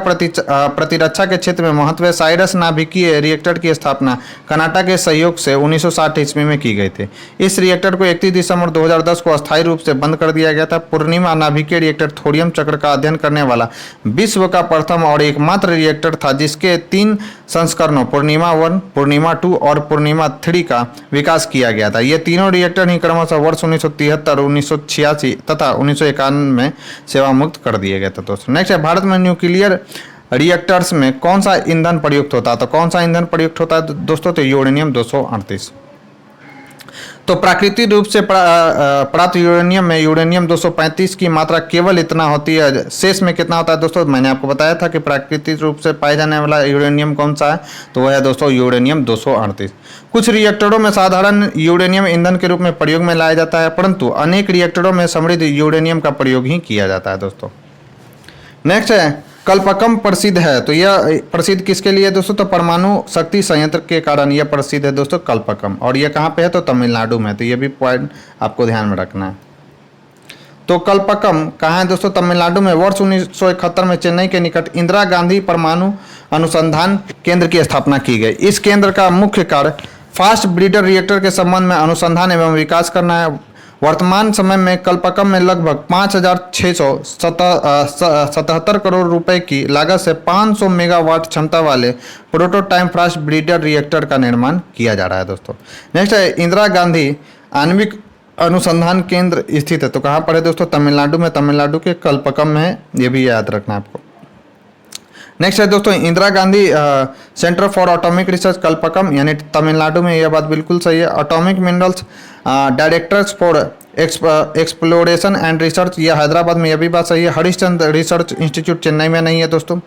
प्रतिरक्षा के क्षेत्र में महत्व है। साइरस नाभिकीय रिएक्टर की स्थापना कनाडा के सहयोग से 1960 ईस्वी में की गई थी। इस रिएक्टर को 31 दिसंबर 2010 को अस्थायी रूप से बंद कर दिया गया था। पूर्णिमा नाभिकीय रिएक्टर थोरियम चक्र का अध्ययन करने वाला विश्व का प्रथम और एकमात्र रिएक्टर था, जिसके 3 संस्करणों पूर्णिमा 1, पूर्णिमा 2 और पूर्णिमा 3 का विकास किया गया था। ये तीनों रिएक्टर ही क्रमशः वर्ष 1973, 1986 तथा 1991 में सेवा मुक्त कर दिए गए थे दोस्तों। नेक्स्ट है, भारत में न्यूक्लियर रिएक्टर्स में कौन सा ईंधन प्रयुक्त होता है? तो कौन सा ईंधन प्रयुक्त होता है दोस्तों? तो यूरेनियम 238। तो प्राकृतिक रूप से प्राप्त यूरेनियम में यूरेनियम 235 की मात्रा केवल इतना होती है। शेष में कितना होता है दोस्तों? मैंने आपको बताया था कि प्राकृतिक रूप से पाए जाने वाला यूरेनियम कौन सा है, तो वह है दोस्तों यूरेनियम 238। कुछ रिएक्टरों में साधारण यूरेनियम ईंधन के रूप में प्रयोग में लाया जाता है, परंतु अनेक रिएक्टरों में समृद्ध यूरेनियम का प्रयोग ही किया जाता है दोस्तों। नेक्स्ट है, कल्पकम प्रसिद्ध है। तो यह प्रसिद्ध किसके लिए दोस्तों? तो परमाणु शक्ति संयंत्र के कारण यह प्रसिद्ध है दोस्तों, कल्पकम। और यह कहाँ पे है? तो तमिलनाडु में। तो यह भी पॉइंट आपको ध्यान में रखना है। तो कल्पकम कहाँ है दोस्तों? तमिलनाडु में। वर्ष 1971 में चेन्नई के निकट इंदिरा गांधी परमाणु अनुसंधान केंद्र की स्थापना की गई। इस केंद्र का मुख्य कार्य फास्ट ब्रीडर रिएक्टर के संबंध में अनुसंधान एवं विकास करना है। वर्तमान समय में कल्पकम में लगभग 5,677 करोड़ रुपए की लागत से 500 मेगावाट क्षमता वाले प्रोटोटाइप फास्ट ब्रीडर रिएक्टर का निर्माण किया जा रहा है दोस्तों। नेक्स्ट है, इंदिरा गांधी आणविक अनुसंधान केंद्र स्थित है। तो कहाँ पर है दोस्तों? तमिलनाडु में। तमिलनाडु के कल्पकम में है, ये भी याद रखना है आपको। नेक्स्ट है दोस्तों, Indira Gandhi centre for atomic research Kalpakkam, यानी तमिलनाडु में। यह बात बिल्कुल सही है। Atomic minerals directors for exploration and research, यह हैदराबाद में। यह भी बात सही है। हरिश्चंद्र रिसर्च इंस्टीट्यूट चेन्नई में नहीं है दोस्तों।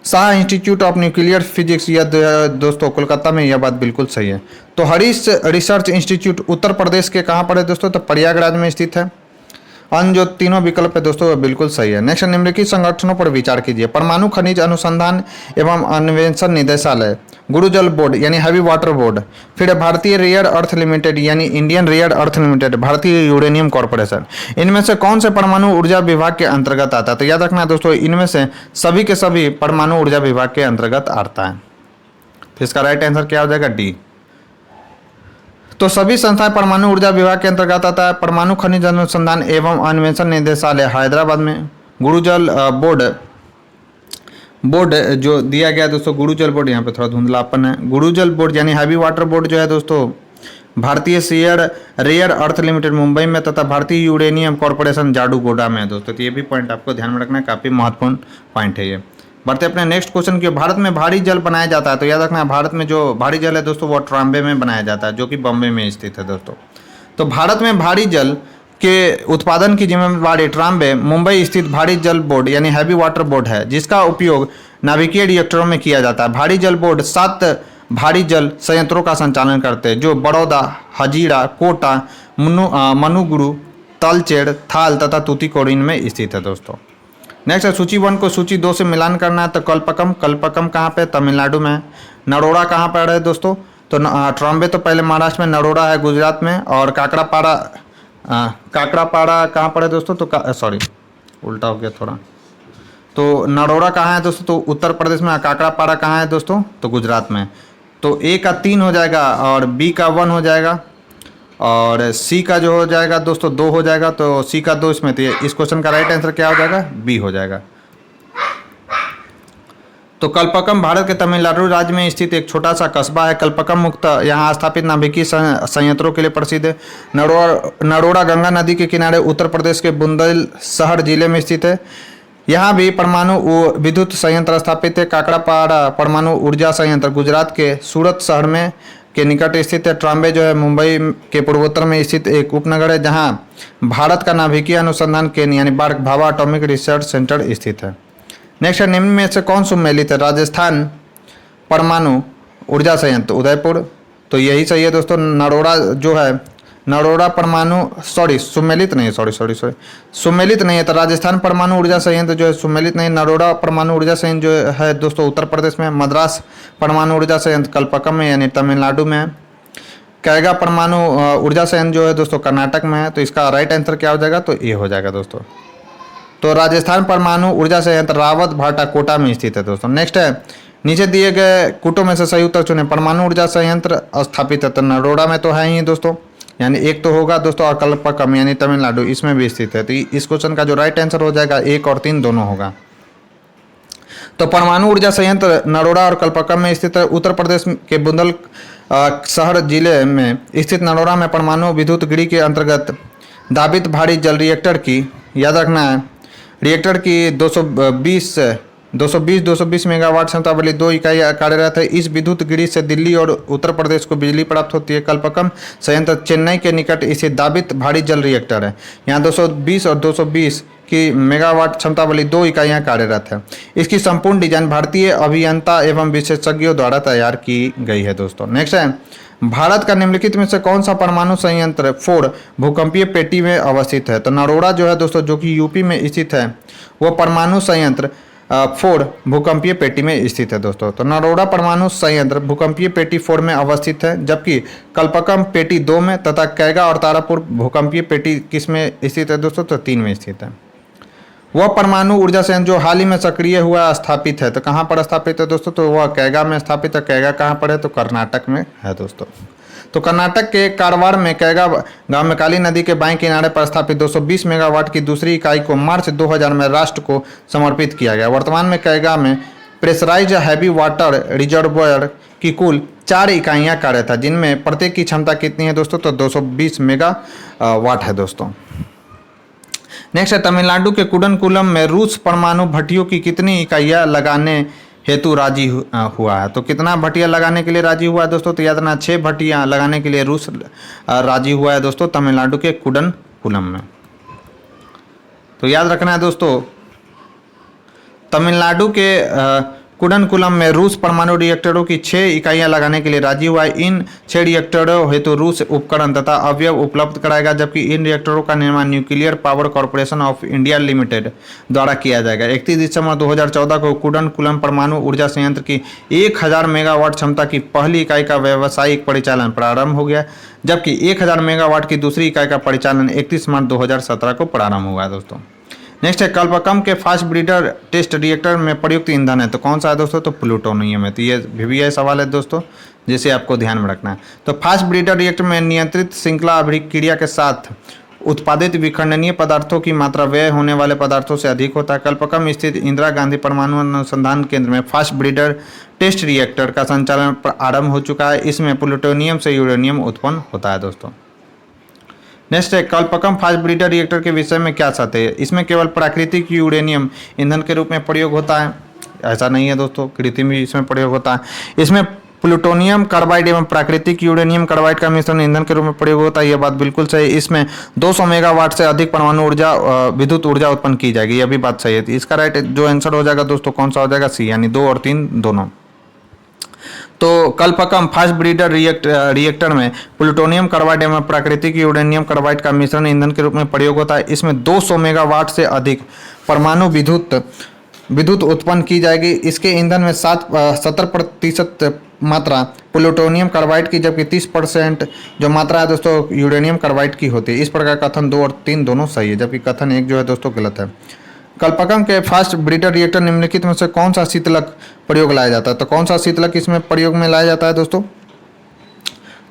Shah institute of nuclear physics, यह दोस्तों कोलकाता में। यह बात बिल्कुल सही है। तो हरीश रिसर्च इंस्टीट्यूट उत्तर प्रदेश के कहाँ पर है दोस्तों? तो प्रयागराज में स्थित है। अन्य जो तीनों विकल्प है दोस्तों वह बिल्कुल सही है। नेक्स्ट, निम्नलिखित संगठनों पर विचार कीजिए। परमाणु खनिज अनुसंधान एवं अन्वेषण निदेशालय, गुरुजल बोर्ड यानी हैवी वाटर बोर्ड, फिर भारतीय रेयर अर्थ लिमिटेड यानी इंडियन रेयर अर्थ लिमिटेड, भारतीय यूरेनियम कॉर्पोरेशन। इनमें से कौन से परमाणु ऊर्जा विभाग के अंतर्गत आता है? तो याद रखना दोस्तों, इनमें से सभी के सभी परमाणु ऊर्जा विभाग के अंतर्गत आता है। तो इसका राइट आंसर क्या हो जाएगा? डी। तो सभी संस्थाएं परमाणु ऊर्जा विभाग के अंतर्गत आता है। परमाणु खनिज अनुसंधान एवं अन्वेषण निदेशालय हैदराबाद में। गुरुजल बोर्ड जो दिया गया दोस्तों, गुरुजल बोर्ड, यहाँ पे थोड़ा धुंधलापन है। गुरुजल बोर्ड यानी हैवी वाटर बोर्ड जो है दोस्तों, भारतीय रेयर अर्थ लिमिटेड मुंबई में तथा भारतीय यूरेनियम कॉर्पोरेशन जाडूगोड़ा में है दोस्तों। तो ये भी पॉइंट आपको ध्यान में रखना है, काफ़ी महत्वपूर्ण पॉइंट है ये। बढ़ते अपने नेक्स्ट क्वेश्चन की। भारत में भारी जल बनाया जाता है। तो याद रखना, भारत में जो भारी जल है दोस्तों वो ट्राम्बे में बनाया जाता है, जो कि बॉम्बे में स्थित है दोस्तों। तो भारत में भारी जल के उत्पादन की जिम्मेवारी ट्राम्बे मुंबई स्थित भारी जल बोर्ड यानी हैवी वाटर बोर्ड है, जिसका उपयोग नाभिकीय रिएक्टरों में किया जाता है। भारी जल बोर्ड 7 भारी जल संयंत्रों का संचालन करते हैं, जो बड़ौदा, हजीरा, कोटा, मनुगुरु, तलचेड़, थाल तथा तूतीकोरिन में स्थित है दोस्तों। नेक्स्ट है, सूची 1 को सूची 2 से मिलान करना है। तो कल्पकम कहाँ पे? तमिलनाडु में। नरोड़ा कहाँ पर है दोस्तों? तो ट्राम्बे तो पहले महाराष्ट्र में, नरोड़ा है गुजरात में, और काकड़ापाड़ा कहाँ पर है दोस्तों? तो सॉरी उल्टा हो गया थोड़ा। तो नरोड़ा कहाँ है दोस्तों? तो उत्तर प्रदेश में। काकड़ापाड़ा कहाँ है दोस्तों? तो गुजरात में। तो ए का 3 हो जाएगा और बी का 1 हो जाएगा, और सी का जो हो जाएगा दोस्तों 2 हो जाएगा, तो सी का 2 इसमें, तो इस क्वेश्चन का राइट आंसर क्या हो जाएगा, बी हो जाएगा। तो कल्पकम भारत के तमिलनाडु राज्य में स्थित एक छोटा सा कस्बा है। कल्पकम मुक्त यहाँ स्थापित नाभिकीय संयंत्रों के लिए प्रसिद्ध है। नरोड़ा गंगा नदी के किनारे उत्तर प्रदेश के बुंदेल शहर जिले में स्थित है। यहाँ भी परमाणु विद्युत संयंत्र स्थापित है। काकड़ापाड़ा परमाणु ऊर्जा संयंत्र गुजरात के सूरत शहर में के निकट स्थित है। ट्राम्बे जो है मुंबई के पूर्वोत्तर में स्थित एक उपनगर है, जहाँ भारत का नाभिकीय अनुसंधान केंद्र यानी भाभा एटॉमिक रिसर्च सेंटर स्थित है। नेक्स्ट है, निम्न में से कौन सुमेलित है। राजस्थान परमाणु ऊर्जा संयंत्र उदयपुर, तो यही सही है दोस्तों। नरोड़ा जो है, नरोड़ा परमाणु सुमेलित नहीं है, सुमेलित नहीं है, तो राजस्थान परमाणु ऊर्जा संयंत्र जो है सुमेलित नहीं। नरोड़ा परमाणु ऊर्जा संयंत्र जो है दोस्तों उत्तर प्रदेश में। मद्रास परमाणु ऊर्जा संयंत्र कल्पकम में यानी तमिलनाडु में है। कैगा परमाणु ऊर्जा संयंत्र जो है दोस्तों कर्नाटक में है। तो इसका राइट आंसर क्या हो जाएगा, तो ये हो जाएगा दोस्तों। तो राजस्थान परमाणु ऊर्जा संयंत्र रावत भाटा कोटा में स्थित है दोस्तों। नेक्स्ट है, नीचे दिए गए कूटों में से सही उत्तर चुने। परमाणु ऊर्जा संयंत्र स्थापित है, तो नरोड़ा में तो है ही दोस्तों, यानी एक तो होगा दोस्तों। और कल्पकम यानी तमिलनाडु इसमें भी स्थित है। तो इस क्वेश्चन का जो राइट आंसर हो जाएगा 1 और 3 दोनों होगा। तो परमाणु ऊर्जा संयंत्र नरोड़ा और कल्पकम में स्थित है। उत्तर प्रदेश के बुंदेल शहर जिले में स्थित नरोड़ा में परमाणु विद्युत गृह के अंतर्गत दाबित भारी जल रिएक्टर की, याद रखना है, रिएक्टर की 220 मेगावाट क्षमता वाली 2 इकाइयाँ कार्यरत है। इस विद्युत ग्रिड से दिल्ली और उत्तर प्रदेश को बिजली प्राप्त होती है। कल्पकम संयंत्र चेन्नई के निकट स्थित दाबित भारी जल रिएक्टर है। यहाँ 220 और 220 की मेगावाट क्षमता वाली 2 इकाइयाँ कार्यरत है। इसकी संपूर्ण डिजाइन भारतीय अभियंता एवं विशेषज्ञों द्वारा तैयार की गई है दोस्तों। नेक्स्ट है, भारत का निम्नलिखित में से कौन सा परमाणु संयंत्र 4 भूकंपीय पेटी में अवस्थित है। तो नरोड़ा जो है दोस्तों जो कि यूपी में स्थित है, वो परमाणु संयंत्र 4 भूकंपीय पेटी में स्थित है दोस्तों। तो नरोड़ा परमाणु संयंत्र भूकंपीय पेटी 4 में अवस्थित है, जबकि कल्पकम पेटी 2 में तथा कैगा और तारापुर भूकंपीय पेटी किस में स्थित है दोस्तों, तो 3 में स्थित है। वह परमाणु ऊर्जा संयंत्र जो हाल ही में सक्रिय हुआ स्थापित है, तो कहाँ पर स्थापित है दोस्तों, तो वह कैगा में स्थापित है। कैगा कहाँ पर है, तो कर्नाटक में है दोस्तों। तो कर्नाटक के कारवार में कैगा गांव में काली नदी के बाएं किनारे पर स्थापित 220 मेगावाट की दूसरी इकाई को मार्च 2000 में राष्ट्र को समर्पित किया गया। वर्तमान में कैगा में प्रेशराइज्ड हैवी वाटर रिजर्वायर की कुल 4 इकाइयाँ कार्यरत है, जिनमें प्रत्येक की क्षमता कितनी है दोस्तों, तो 220 मेगावाट है दोस्तों। नेक्स्ट है, तमिलनाडु के कुडनकुलम में रूस परमाणु भट्टियों की कितनी इकाइयाँ लगाने हेतु राजी हुआ है। तो कितना भट्टियाँ लगाने के लिए राजी हुआ है दोस्तों, तो याद रखना 6 भट्टियाँ लगाने के लिए रूस राजी हुआ है दोस्तों तमिलनाडु के कुडनकुलम में। तो याद रखना है दोस्तों, तमिलनाडु के कुडनकुलम में रूस परमाणु रिएक्टरों की 6 इकाइयाँ लगाने के लिए राजी हुआ है। इन 6 रिएक्टरों हेतु रूस उपकरण तथा अवयव उपलब्ध कराएगा, जबकि इन रिएक्टरों का निर्माण nuclear power corporation of India limited द्वारा किया जाएगा। 31 दिसंबर 2014 को कुडनकुलम परमाणु ऊर्जा संयंत्र की 1000 मेगावाट क्षमता की पहली इकाई का व्यावसायिक परिचालन प्रारंभ हो गया, जबकि 1000 मेगावाट की दूसरी इकाई का परिचालन 31 मार्च 2017 को प्रारंभ हुआ है दोस्तों। नेक्स्ट है, कल्पकम के फास्ट ब्रीडर टेस्ट रिएक्टर में प्रयुक्त ईंधन है, तो कौन सा है दोस्तों, तो प्लूटोनियम है। तो ये भी सवाल है दोस्तों, जिसे आपको ध्यान में रखना है। तो फास्ट ब्रीडर रिएक्टर में नियंत्रित श्रृंखला अभिक्रिया के साथ उत्पादित विखंडनीय पदार्थों की मात्रा व्यय होने वाले पदार्थों से अधिक होता है। कल्पकम स्थित इंदिरा गांधी परमाणु अनुसंधान केंद्र में फास्ट ब्रीडर टेस्ट रिएक्टर का संचालन आरंभ हो चुका है। इसमें प्लूटोनियम से यूरेनियम उत्पन्न होता है दोस्तों। नेक्स्ट है, कल्पकम फास्ट ब्रीडर रिएक्टर के विषय में क्या चाहते हैं। इसमें केवल प्राकृतिक यूरेनियम ईंधन के रूप में प्रयोग होता है, ऐसा नहीं है दोस्तों, कृत्रिम भी इसमें प्रयोग होता है। इसमें प्लूटोनियम कार्बाइड एवं प्राकृतिक यूरेनियम कार्बाइड का मिश्रण ईंधन के रूप में प्रयोग होता है, यह बात बिल्कुल सही है। इसमें 200 मेगावाट से अधिक परमाणु ऊर्जा विद्युत ऊर्जा उत्पन्न की जाएगी, यह भी बात सही है। इसका राइट जो आंसर हो जाएगा दोस्तों कौन सा हो जाएगा, सी, यानी 2 और 3 दोनों। तो कल्पकम फास्ट ब्रीडर रिएक्टर में प्लूटोनियम कार्बाइड एवं प्राकृतिक यूरेनियम कार्बाइड का मिश्रण ईंधन के रूप में प्रयोग होता है। इसमें 200 मेगावाट से अधिक परमाणु विद्युत उत्पन्न की जाएगी। इसके ईंधन में 70% मात्रा प्लूटोनियम कार्बाइड की, जबकि 30% जो मात्रा है दोस्तों यूरेनियम कार्बाइड की होती है। इस प्रकार कथन 2 और 3 दोनों सही है, जबकि कथन 1 जो है दोस्तों गलत है। कल्पकम के फास्ट ब्रीडर रिएक्टर निम्नलिखित में से कौन सा शीतलक प्रयोग लाया जाता है, तो कौन सा शीतलक इसमें प्रयोग में लाया जाता है दोस्तों,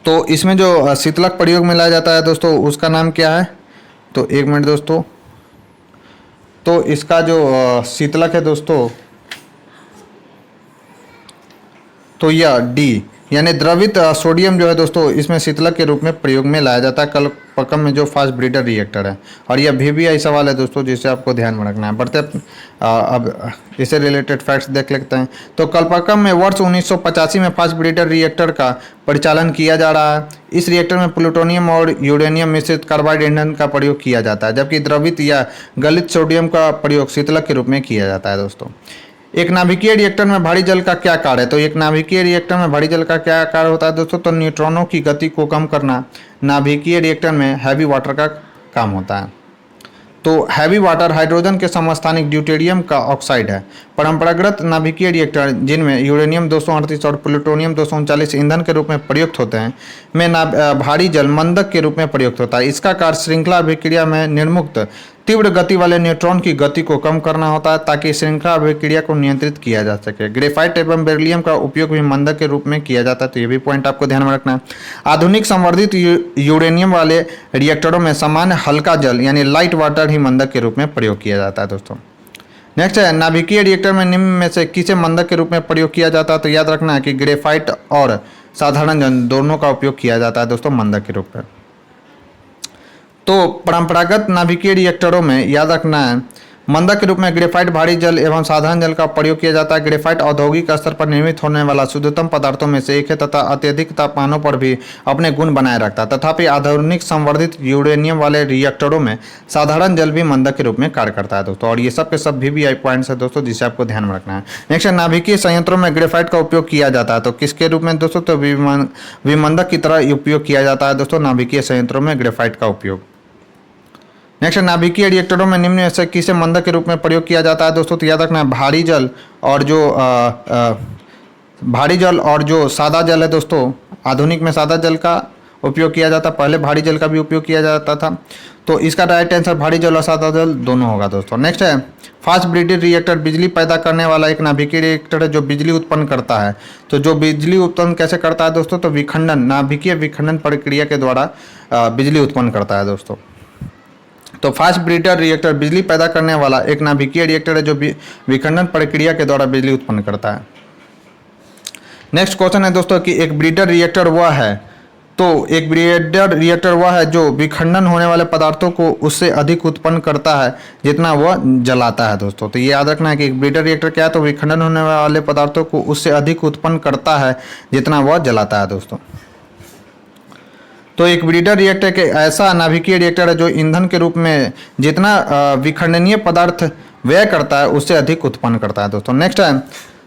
तो इसमें जो शीतलक प्रयोग में लाया जाता है दोस्तों उसका नाम क्या है? तो एक मिनट दोस्तों, तो इसका जो शीतलक है दोस्तों, तो यह डी यानी द्रवित सोडियम जो है दोस्तों इसमें शीतलक के रूप में प्रयोग में लाया जाता है कलपक्कम में जो फास्ट ब्रीडर रिएक्टर है। और यह VBI सवाल है दोस्तों जिसे आपको ध्यान में रखना है। बढ़ते अब इससे रिलेटेड फैक्ट्स देख लेते हैं। तो कलपक्कम में वर्ष 1985 में फास्ट ब्रीडर रिएक्टर का परिचालन किया जा रहा है। इस रिएक्टर में प्लूटोनियम और यूरेनियम मिश्रित कार्बाइड ईंधन का प्रयोग किया जाता है, जबकि द्रवित या गलित सोडियम का प्रयोग शीतलक के रूप में किया जाता है दोस्तों। एक नाभिकीय रिएक्टर में भारी जल का क्या कार्य है? तो एक नाभिकीय रिएक्टर में भारी जल का क्या कार्य होता है दोस्तों? तो न्यूट्रॉनों की गति को कम करना नाभिकीय रिएक्टर में हैवी वाटर का काम होता है। तो हैवी वाटर हाइड्रोजन के समस्थानिक ड्यूटेरियम का ऑक्साइड है। परंपरागत नाभिकीय रिएक्टर जिनमें यूरेनियम 238 और प्लूटोनियम 239 ईंधन के रूप में प्रयुक्त होते हैं में भारी जल मंदक के रूप में प्रयुक्त होता है। इसका कार्य श्रृंखला अभिक्रिया में निर्मुक्त तीव्र गति वाले न्यूट्रॉन की गति को कम करना होता है ताकि श्रृंखला अभिक्रिया को नियंत्रित किया जा सके। ग्रेफाइट एवं बेरिलियम का उपयोग भी मंदक के रूप में किया जाता है, तो ये भी पॉइंट आपको ध्यान में रखना है। आधुनिक संवर्धित यूरेनियम वाले रिएक्टरों में सामान्य हल्का जल यानी लाइट वाटर ही मंदक के रूप में प्रयोग किया जाता है दोस्तों। नेक्स्ट है नाभिकीय रिएक्टर में निम्न में से किसे मंदक के रूप में प्रयोग किया जाता है? तो याद रखना है कि ग्रेफाइट और साधारण जल दोनों का उपयोग किया जाता है दोस्तों मंदक के रूप में। तो परंपरागत नाभिकीय रिएक्टरों में याद रखना है मंदक के रूप में ग्रेफाइट भारी जल एवं साधारण जल का प्रयोग किया जाता है। ग्रेफाइट औद्योगिक स्तर पर निर्मित होने वाला शुद्धतम पदार्थों में से एक है तथा अत्यधिक तापमानों पर भी अपने गुण बनाए रखता है। तथापि आधुनिक संवर्धित यूरेनियम वाले रिएक्टरों में साधारण जल भी मंदक के रूप में कार्य करता है दोस्तों। और ये सब के सब VBI पॉइंट्स है दोस्तों जिसे आपको ध्यान में रखना है। नेक्स्ट है नाभिकीय संयंत्रों में ग्रेफाइट का उपयोग किया जाता है। तो किसके रूप में दोस्तों? तो विमंदक की तरह उपयोग किया जाता है दोस्तों नाभिकीय संयंत्रों में ग्रेफाइट का उपयोग। नेक्स्ट नाभिकीय रिएक्टरों में निम्न में से किसे मंदक के रूप में प्रयोग किया जाता है दोस्तों? तो याद रखना है भारी जल और जो सादा जल है दोस्तों। आधुनिक में सादा जल का उपयोग किया जाता, पहले भारी जल का भी उपयोग किया जाता था। तो इसका राइट आंसर भारी जल और सादा जल दोनों होगा दोस्तों। नेक्स्ट है फास्ट ब्रीडर रिएक्टर बिजली पैदा करने वाला एक नाभिकीय रिएक्टर है जो बिजली उत्पन्न करता है। तो जो बिजली उत्पन्न कैसे करता है दोस्तों? तो विखंडन, नाभिकीय विखंडन प्रक्रिया के द्वारा बिजली उत्पन्न करता है दोस्तों। तो फास्ट ब्रीडर रिएक्टर बिजली पैदा करने वाला एक नाभिकीय रिएक्टर है जो विखंडन प्रक्रिया के द्वारा बिजली उत्पन्न करता है। नेक्स्ट क्वेश्चन है दोस्तों कि एक ब्रीडर रिएक्टर वह है, तो एक ब्रीडर रिएक्टर वह है जो विखंडन होने वाले पदार्थों को उससे अधिक उत्पन्न करता है जितना वह जलाता है दोस्तों। तो ये याद रखना है कि एक ब्रीडर रिएक्टर क्या है? तो विखंडन होने वाले पदार्थों को उससे अधिक उत्पन्न करता है जितना वह जलाता है दोस्तों। तो एक ब्रीडर रिएक्टर एक ऐसा नाभिकीय रिएक्टर है जो ईंधन के रूप में जितना विखंडनीय पदार्थ व्यय करता है उससे अधिक उत्पन्न करता है दोस्तों। नेक्स्ट है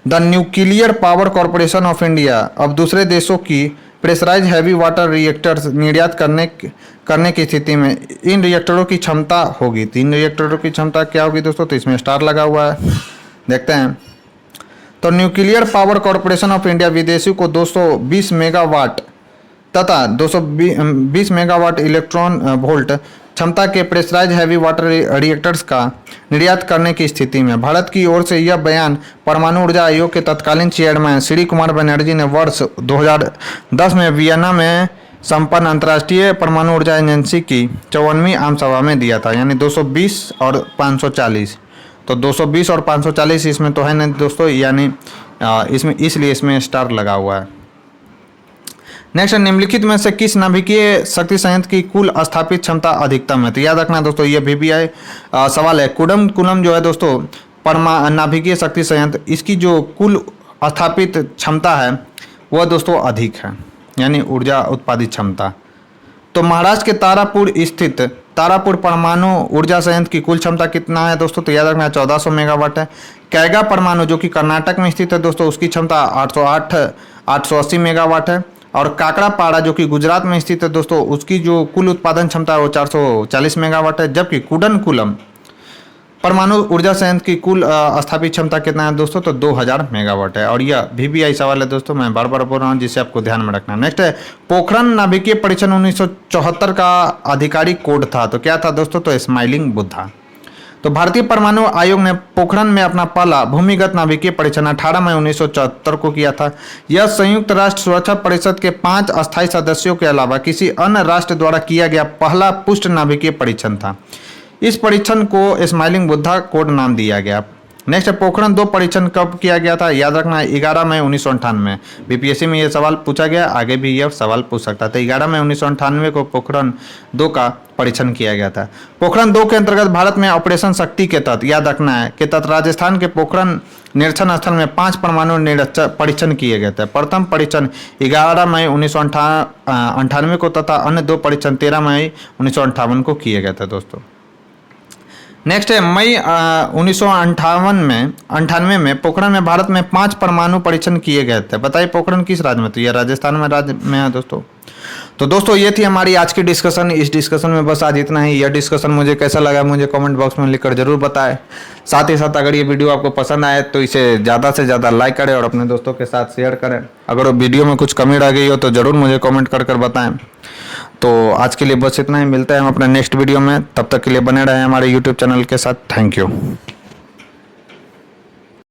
the nuclear power corporation of India अब दूसरे देशों की प्रेशराइज हैवी वाटर रिएक्टर्स निर्यात करने की स्थिति में इन रिएक्टरों की क्षमता होगी। तो इन रिएक्टरों की क्षमता क्या होगी दोस्तों? तो इसमें स्टार लगा हुआ है, देखते हैं। तो nuclear power corporation of India विदेशियों को 220 मेगावाट तथा 220 मेगावाट इलेक्ट्रॉन वोल्ट क्षमता के प्रेशराइज हैवी वाटर रिएक्टर्स का निर्यात करने की स्थिति में भारत की ओर से यह बयान परमाणु ऊर्जा आयोग के तत्कालीन चेयरमैन श्री कुमार बनर्जी ने वर्ष 2010 में वियना में संपन्न अंतर्राष्ट्रीय परमाणु ऊर्जा एजेंसी की 54वीं आम सभा में दिया था, यानी 220 और 540। तो 220 और 540 इसमें तो है नहीं दोस्तों, यानी इसमें इसलिए इसमें स्टार लगा हुआ है। नेक्स्ट निम्नलिखित में से किस नाभिकीय शक्ति संयंत्र की कुल स्थापित क्षमता अधिकतम है? तो याद रखना दोस्तों ये VBI सवाल है। कुडम जो है दोस्तों नाभिकीय शक्ति संयंत्र, इसकी जो कुल स्थापित क्षमता है वह दोस्तों अधिक है, यानी ऊर्जा उत्पादित क्षमता। तो महाराष्ट्र के तारापुर स्थित तारापुर परमाणु ऊर्जा संयंत्र की कुल क्षमता कितना है दोस्तों? तो याद रखना 1400 मेगावाट है। कैगा परमाणु जो कि कर्नाटक में स्थित है दोस्तों उसकी क्षमता 880 मेगावाट है। और काकड़ापाड़ा जो कि गुजरात में स्थित है दोस्तों उसकी जो कुल उत्पादन क्षमता है वो 440 मेगावाट है। जबकि कुडनकुलम परमाणु ऊर्जा संयंत्र की कुल स्थापित क्षमता कितना है दोस्तों? तो 2000 मेगावाट है। और यह VBI सवाल है दोस्तों, मैं बार बार बोल रहा हूँ जिसे आपको ध्यान में रखना है। नेक्स्ट है पोखरण नाभिकीय परीक्षण 1974 का आधिकारिक कोड था, तो क्या था दोस्तों? तो स्माइलिंग बुद्धा। तो भारतीय परमाणु आयोग ने पोखरण में अपना पहला भूमिगत नाभिकीय परीक्षण 18 मई 1974 को किया था। यह संयुक्त राष्ट्र सुरक्षा परिषद के 5 अस्थायी सदस्यों के अलावा किसी अन्य राष्ट्र द्वारा किया गया पहला पुष्ट नाभिकीय परीक्षण था। इस परीक्षण को स्माइलिंग बुद्धा कोड नाम दिया गया। नेक्स्ट पोखरण 2 परीक्षण कब किया गया था, याद रखना 11 मई 1998। बीपीएससी में यह सवाल पूछा गया, आगे भी यह सवाल पूछ सकता था। 11 मई 1998 को पोखरण 2 का परीक्षण किया गया था। पोखरण 2 के अंतर्गत भारत में ऑपरेशन शक्ति के तहत, याद रखना है, के तहत राजस्थान के पोखरण निरीक्षण स्थल में 5 परमाणु परीक्षण किए गए थे। प्रथम परीक्षण 11 मई 1998 को तथा अन्य 2 परीक्षण 13 मई 1958 को किए गए थे दोस्तों। नेक्स्ट है मई 1998 में पोखरण में भारत में 5 परमाणु परीक्षण किए गए थे। बताइए पोखरण किस राज्य में? तो यह राजस्थान में राज्य में है दोस्तों। तो दोस्तों ये थी हमारी आज की डिस्कशन। इस डिस्कशन में बस आज इतना ही। यह डिस्कशन मुझे कैसा लगा मुझे कमेंट बॉक्स में लिखकर जरूर बताएं। साथ ही साथ अगर ये वीडियो आपको पसंद आए तो इसे ज़्यादा से ज़्यादा लाइक करें और अपने दोस्तों के साथ शेयर करें। अगर वीडियो में कुछ कमी रह गई हो तो ज़रूर मुझे कमेंट कर बताएं। तो आज के लिए बस इतना ही। मिलते हैं हम अपने नेक्स्ट वीडियो में। तब तक के लिए बने रहें हमारे यूट्यूब चैनल के साथ। Thank you.